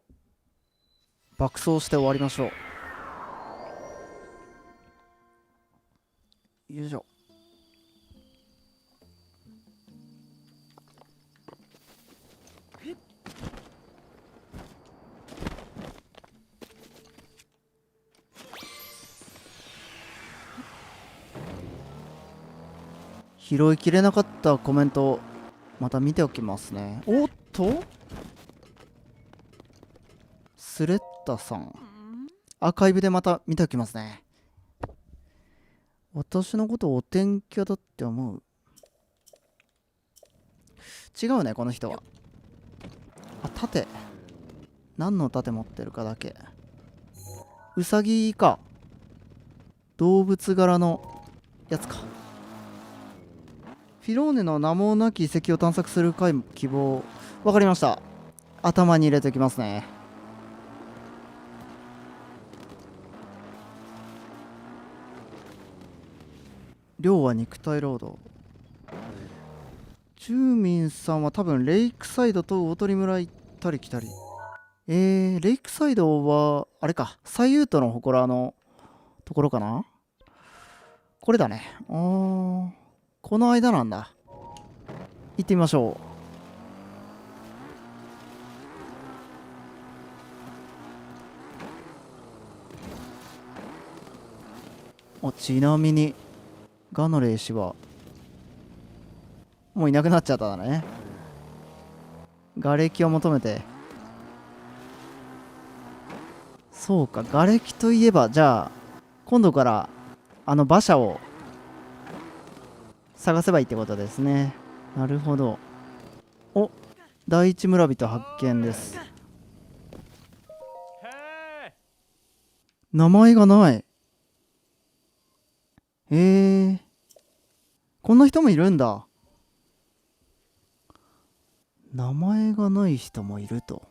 爆走して終わりましょう。よいしょ。拾いきれなかったコメントまた見ておきますね。おっとスレッタさん、アーカイブでまた見ておきますね。私のことお天気屋だって思う？違うね、この人は。あ、盾。何の盾持ってるかだけ。ウサギか。動物柄のやつか。フィローネの名もなき遺跡を探索する希望。わかりました。頭に入れておきますね。量は肉体労働。チューミンさんは多分レイクサイドと魚鳥村行ったり来たり。レイクサイドはあれか、サイユートの祠のところかな。これだね。この間なんだ。行ってみましょう。ちなみにガノレイ氏はもういなくなっちゃったんだね。瓦礫を求めて。そうか、瓦礫といえば、じゃあ今度から馬車を探せばいいってことですね。なるほど。お、第一村人発見です。名前がない。こんな人もいるんだ。名前がない人もいると。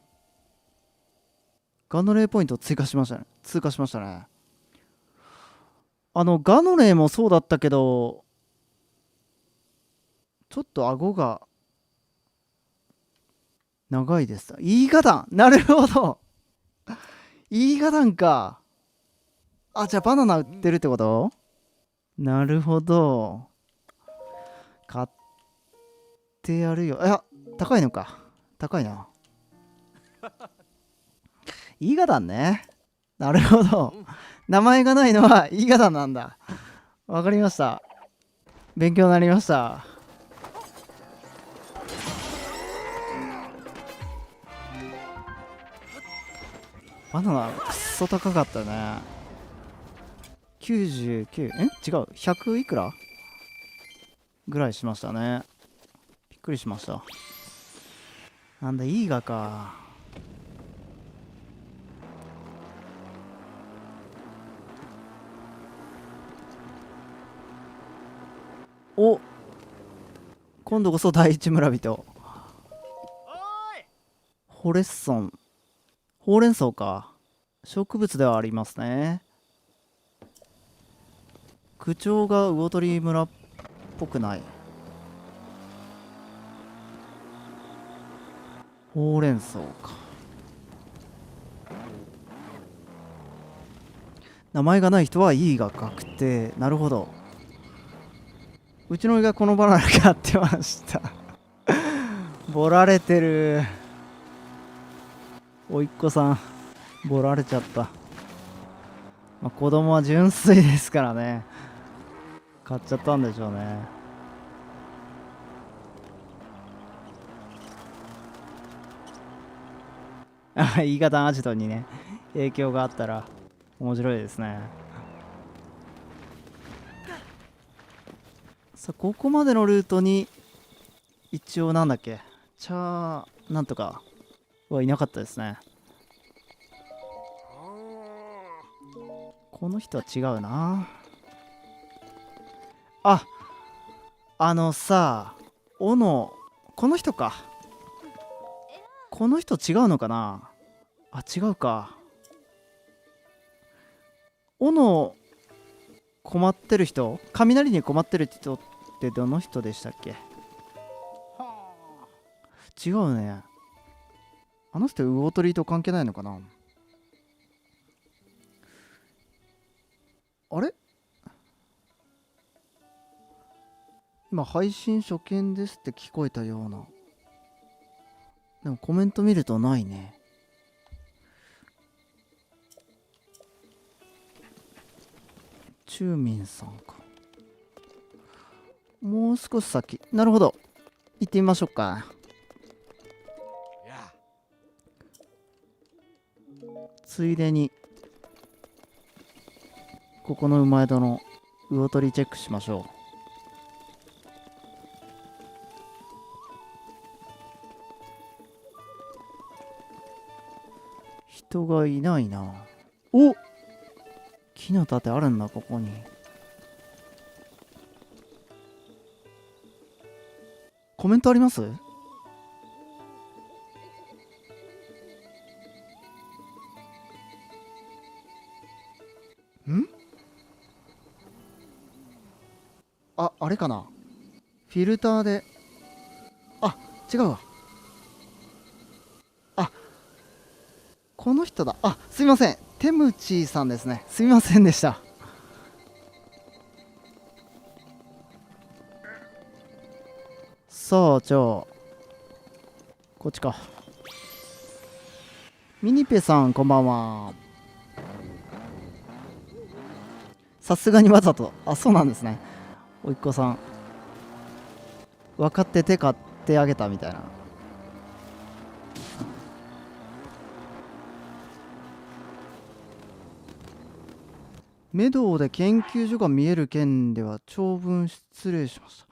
ガノレイポイント追加しましたね。通過しましたね。ガノレイもそうだったけど、ちょっと顎が長いです。イーガダン、なるほど。イーガダンか。あ、じゃあバナナ売ってるってこと？なるほど。買ってやるよ。いや、高いのか。高いな。イーガダンね。なるほど。名前がないのは言い方なんだ。わかりました。勉強になりました。バナナくっそ高かったね。99、違う、100いくらぐらいしましたね。びっくりしました。なんだ、いいがか。お、今度こそ第一村人。ホレッソン。ほうれん草か。植物ではありますね。口調が魚鳥村っぽくない。ほうれん草か。名前がない人はいいが確定。なるほど。うちの親がこのバナナ買ってましたボラれてる。おいっ子さんボラれちゃった。まあ、子供は純粋ですからね、買っちゃったんでしょうね。言い方アジトにね影響があったら面白いですね。さあここまでのルートに一応なんだっけ、チャーなんとかはいなかったですね。この人は違うな。あ、あのさ、斧、この人か。この人違うのかな。あ、違うか。斧困ってる人、雷に困ってる人ってどの人でしたっけ。違うね。あの人魚鳥と関係ないのかな。あれ、今配信初見ですって聞こえたような。でもコメント見るとないね。チューミンさんか。もう少し先。なるほど。行ってみましょうか。ついでにここの馬宿の魚取りチェックしましょう。人がいないな。お、木の盾あるんだここに。コメントあります？ん、あ、あれかな。フィルターで。あ、違うわ。あ、この人だ。あ、すみません。テムチーさんですね。すみませんでした。さあ、じゃあ、こっちか。ミニペさん、こんばんは。さすがにわざと。あ、そうなんですね。おいっ子さん。分かってて買ってあげたみたいな。メドウで研究所が見える件では長文失礼しました。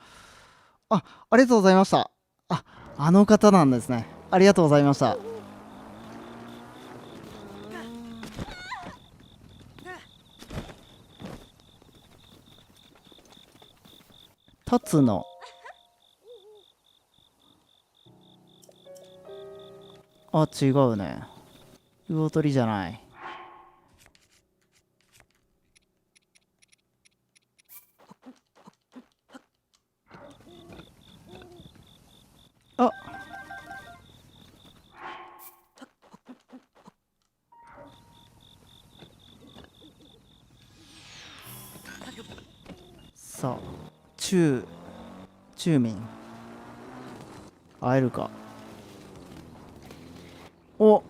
あ、ありがとうございました。あ、あの方なんですね。ありがとうございました。立つの。あ、違うね。魚取りじゃない。あ、さあ、中民。会えるか。お、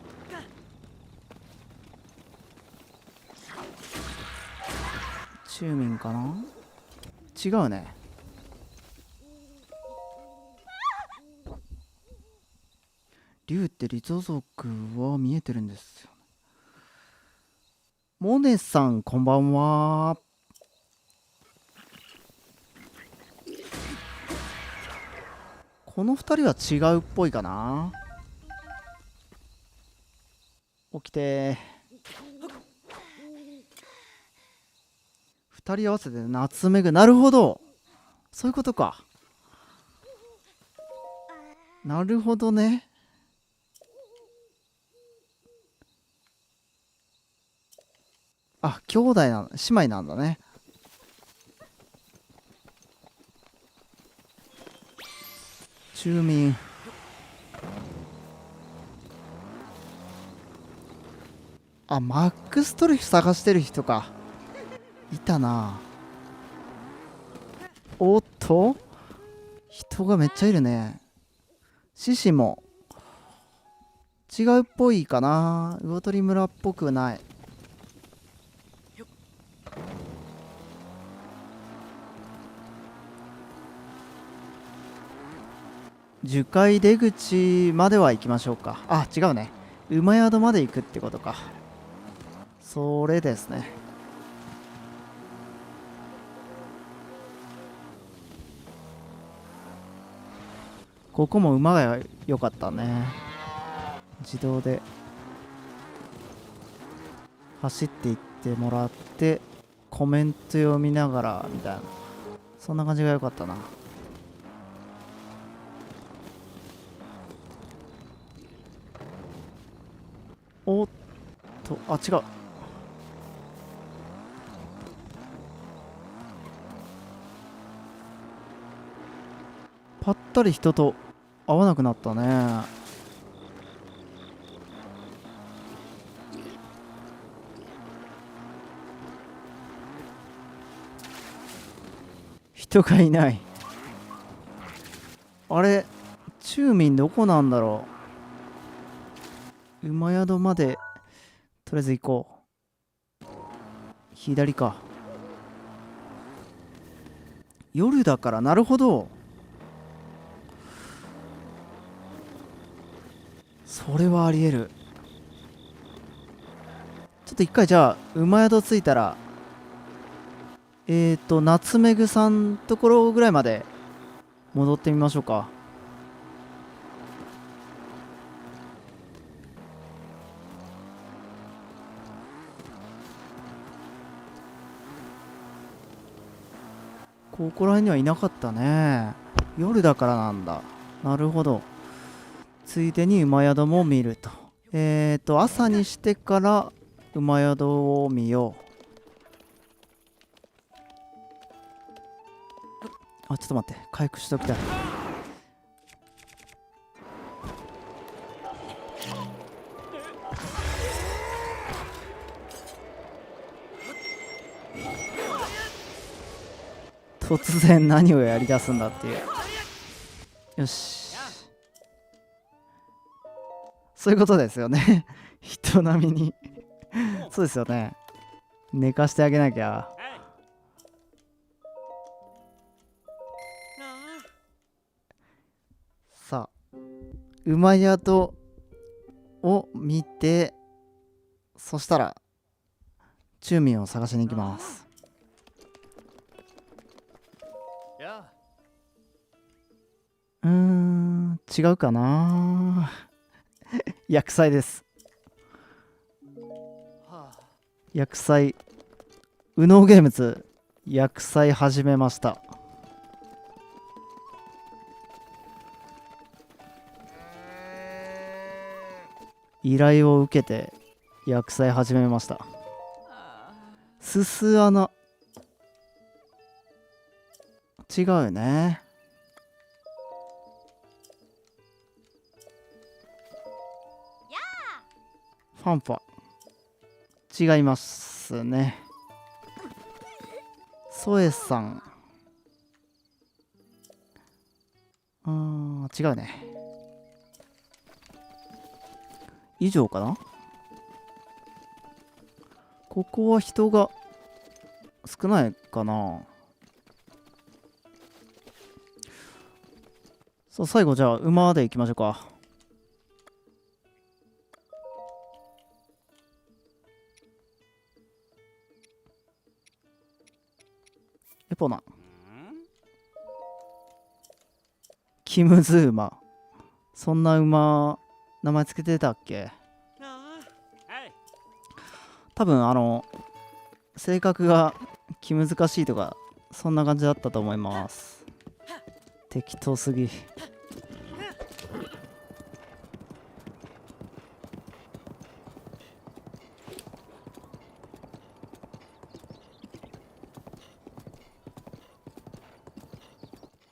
チューミンかな。違うね。竜ってリゾ族は見えてるんですよ。モネさんこんばんは。この2人は違うっぽいかな。起きて2人合わせてナツメグ。なるほど、そういうことか。なるほどね。あ、兄弟姉妹なんだね。住民。あ、マックストリフ探してる人か。いたな。おっと、人がめっちゃいるね。獅子も違うっぽいかな。魚鳥村っぽくない。樹海出口までは行きましょうか。あ、違うね。馬宿まで行くってことか。それですね。ここも馬が良かったね。自動で走っていってもらってコメント読みながらみたいな、そんな感じが良かったな。おっと、あ、違う。ぱったり人と会わなくなったね。人がいない。あれ、中民どこなんだろう。馬宿までとりあえず行こう。左か。夜だから、なるほど。それはありえる。ちょっと一回じゃあ馬宿着いたらナツメグさんところぐらいまで戻ってみましょうか。ここら辺にはいなかったね。夜だからなんだ。なるほど。ついでに馬宿も見ると。朝にしてから馬宿を見よう。あ、ちょっと待って。回復しときたい。突然何をやりだすんだっていう。よし。そういうことですよね。人並みにそうですよね。寝かしてあげなきゃ。さあ、馬宿を見て、そしたらチューミンを探しに行きます。違うかな。薬剤です。薬剤、右脳ゲームズ薬剤始めました。依頼を受けて薬剤始めました。すす穴、違うよね。ファンファ、違いますね。ソエさん、違うね。以上かな。ここは人が少ないかな。そう、最後じゃあ馬で行きましょうか。エポナキムズ馬、そんな馬名前つけてたっけ。多分性格が気難しいとかそんな感じだったと思います。適当すぎ。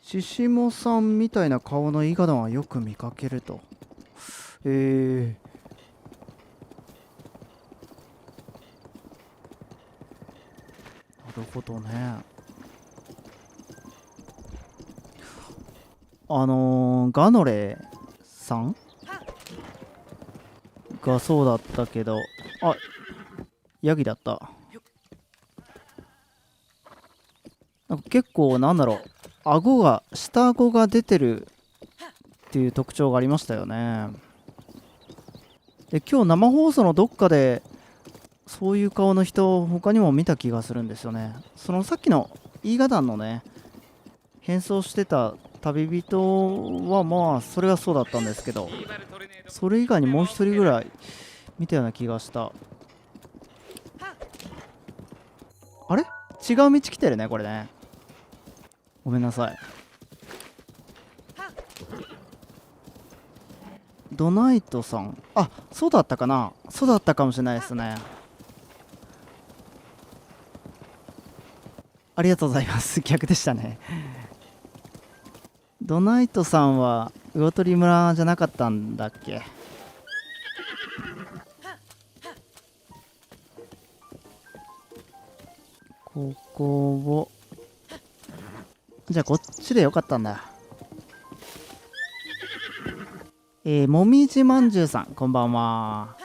シシモさんみたいな顔のイガダンはよく見かけると。なるほどね。ガノレさんがそうだったけど、あ、ヤギだった。なんか結構なんだろう、下顎が出てるっていう特徴がありましたよね。で、今日生放送のどっかでそういう顔の人他にも見た気がするんですよね。そのさっきのイーガダンのね、変装してた旅人はまあそれはそうだったんですけど、それ以外にもう一人ぐらい見たような気がした。あれ、違う道来てるねこれね。ごめんなさい。ドナイトさん、あ、そうだったかな、そうだったかもしれないですね。ありがとうございます。逆でしたね。ドナイトさんは魚取村じゃなかったんだっけ。ここを、じゃあこっちでよかったんだ。もみじまんじゅうさん、こんばんは。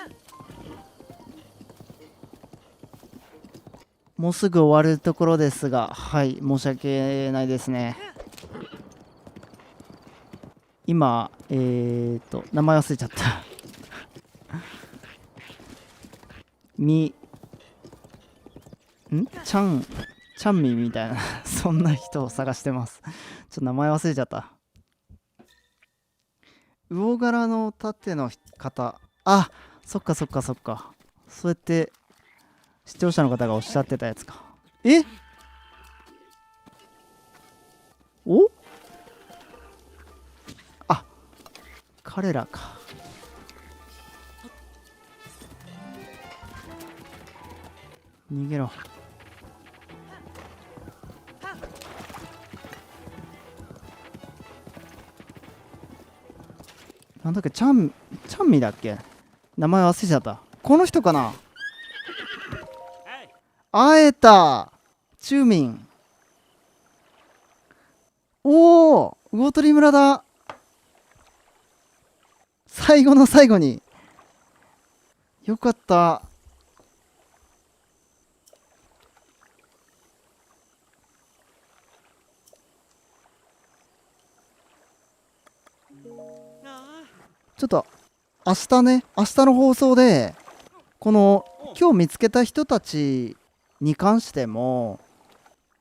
もうすぐ終わるところですが、はい、申し訳ないですね。今、名前忘れちゃった。み、ちゃん、ちゃんみみたいな、そんな人を探してます。ちょっと名前忘れちゃった。魚柄の盾の方、あ、そっかそっかそっか。そうやって視聴者の方がおっしゃってたやつか。え、お、あ、彼らか。逃げろ。なんだっけ、ちゃんみだっけ。名前忘れちゃった。この人かな。会えた、チューミン。おお、魚取村だ。最後の最後に。よかった。ちょっと明日ね、明日の放送でこの今日見つけた人たちに関しても、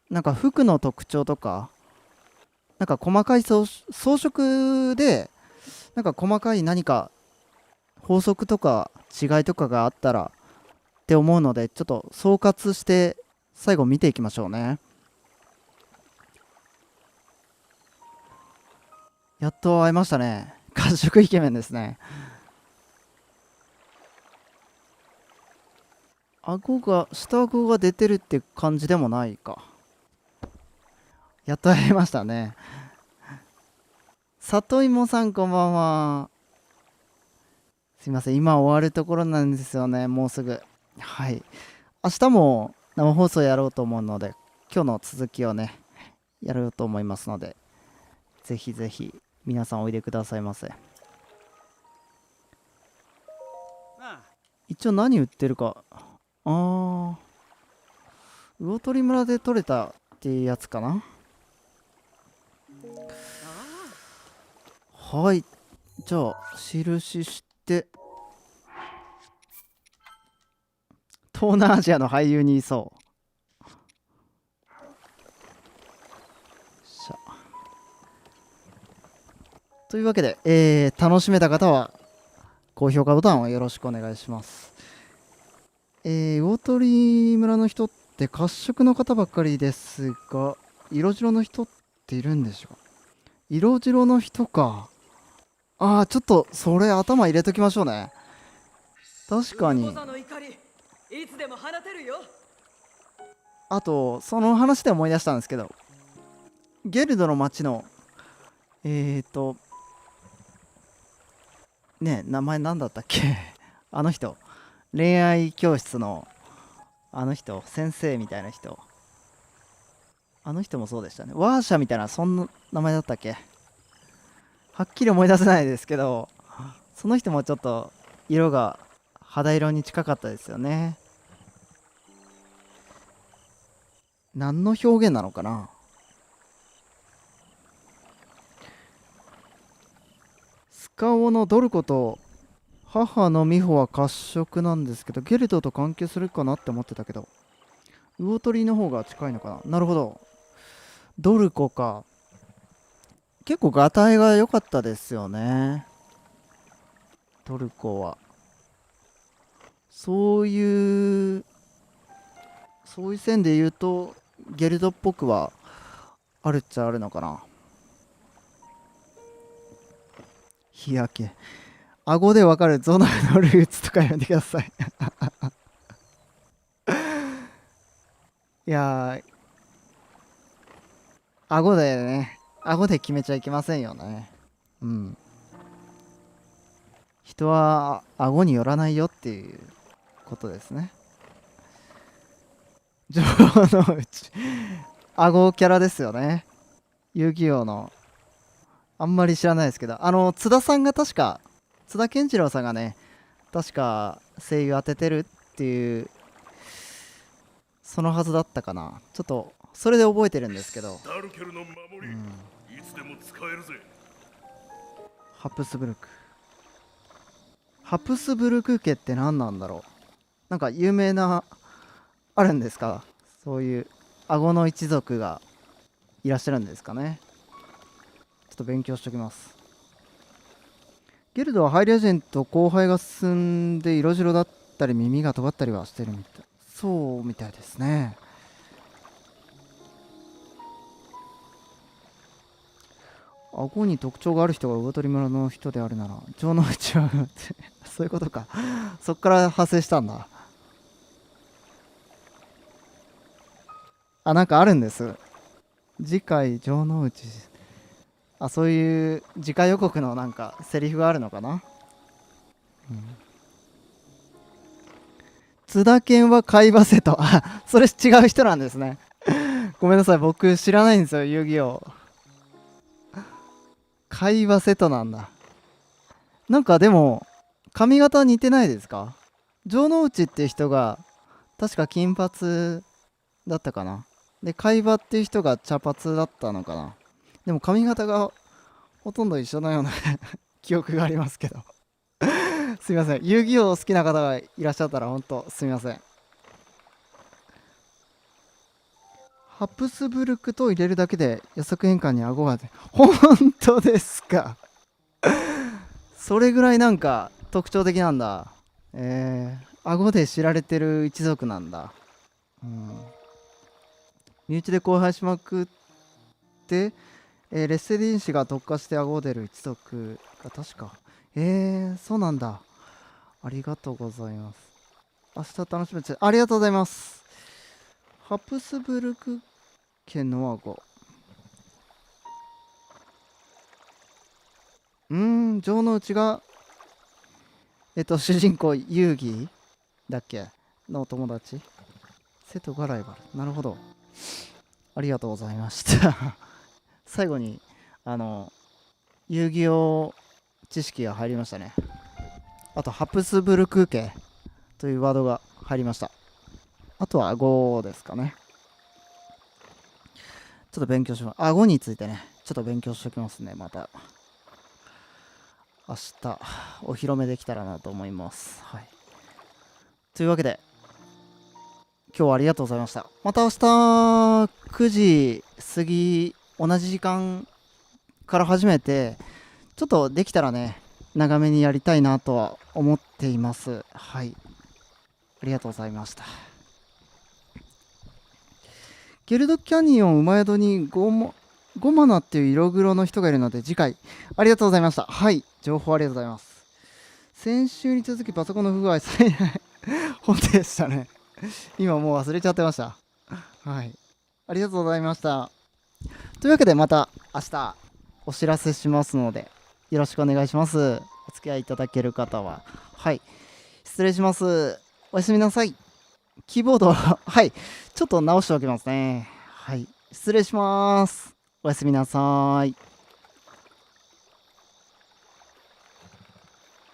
なんか服の特徴とか、なんか細かい装飾で、なんか細かい何か法則とか違いとかがあったらって思うので、ちょっと総括して最後見ていきましょうね。やっと会えましたね。褐色イケメンですね。下顎が出てるって感じでもないか。やっと会えましたね。里芋さんこんばんは。すいません、今終わるところなんですよね、もうすぐ。はい。明日も生放送やろうと思うので、今日の続きをね、やろうと思いますので、ぜひぜひ皆さんおいでくださいませ。一応何売ってるか。あー、魚取村で取れたっていうやつかな。はい。じゃあ、印して、東南アジアの俳優にいそう。というわけで、楽しめた方は高評価ボタンをよろしくお願いします。魚取村の人って褐色の方ばっかりですが、色白の人っているんでしょうか。色白の人か。ああ、ちょっとそれ頭入れときましょうね。確かに。あと、その話で思い出したんですけど、ゲルドの町の、ね、名前なんだったっけあの人。恋愛教室の、あの人、先生みたいな人。あの人もそうでしたね。ワーシャみたいな、そんな名前だったっけ。はっきり思い出せないですけど、その人もちょっと色が肌色に近かったですよね。何の表現なのかな。スカオのドルコと母の美穂は褐色なんですけど、ゲルドと関係するかなって思ってたけど、魚取の方が近いのかな。なるほど。ドルコか。結構ガタイが良かったですよね、トルコは。そういう線で言うとゲルドっぽくはあるっちゃあるのかな。日焼け、顎でわかるゾナのルーツとかやめてくださいいやー、顎でね、顎で決めちゃいけませんよね。うん。人は顎によらないよっていうことですね。城之内、顎キャラですよね。遊戯王の。あんまり知らないですけど、津田さんが確か、津田健次郎さんがね、確か声優当ててるっていう、そのはずだったかな。ちょっと、それで覚えてるんですけど。ダルケルの守り、いつでも使えるぜ。ハプスブルク。ハプスブルク家って何なんだろう。なんか有名な、あるんですか、そういう、顎の一族がいらっしゃるんですかね。ちょっと勉強しておきます。ゲルドはハイリアジェンと後輩が進んで色白だったり耳が尖ったりはしてるみたい。そうみたいですね。顎に特徴がある人が魚取村の人であるなら城之内はそういうことかそっから派生したんだ。あ、なんかあるんです、次回城之内。あ、そういう次回予告のなんかセリフがあるのかな。津田健は海馬瀬と、あ、それ違う人なんですねごめんなさい、僕知らないんですよ、遊戯王。海馬瀬となんだ。なんかでも髪型似てないですか。城之内っていう人が確か金髪だったかな。で海馬っていう人が茶髪だったのかな。でも髪型がほとんど一緒のような記憶がありますけどすみません、遊戯王好きな方がいらっしゃったら本当すみません。ハプスブルクと入れるだけで予測変換に顎が本当ですかそれぐらいなんか特徴的なんだ。顎で知られてる一族なんだ。うん、身内で荒廃しまくって、レッセディン氏が特化して顎出る一族が確か。そうなんだ。ありがとうございます。明日楽しみです。ありがとうございます。ハプスブルク家の顎。城之内が、主人公、遊戯だっけのお友達。瀬戸がライバル。なるほど。ありがとうございました最後に、遊戯王知識が入りましたね。あと、ハプスブルク家というワードが入りました。あとは5ですかね。ちょっと勉強します。顎についてね、ちょっと勉強しておきますね、また。明日、お披露目できたらなと思います。はい。というわけで、今日はありがとうございました。また明日、9時過ぎ、同じ時間から始めて、ちょっとできたらね、長めにやりたいなとは思っています。はい。ありがとうございました。ゲルドキャニオン馬宿にゴマナっていう色黒の人がいるので次回ありがとうございました。はい、情報ありがとうございます。先週に続きパソコンの不具合最大本当でしたね。今もう忘れちゃってました。はい、ありがとうございました。というわけでまた明日お知らせしますのでよろしくお願いします。お付き合いいただける方は。はい、失礼します。おやすみなさい。キーボードはい、ちょっと直しておきますね。はい、失礼します。おやすみなさい。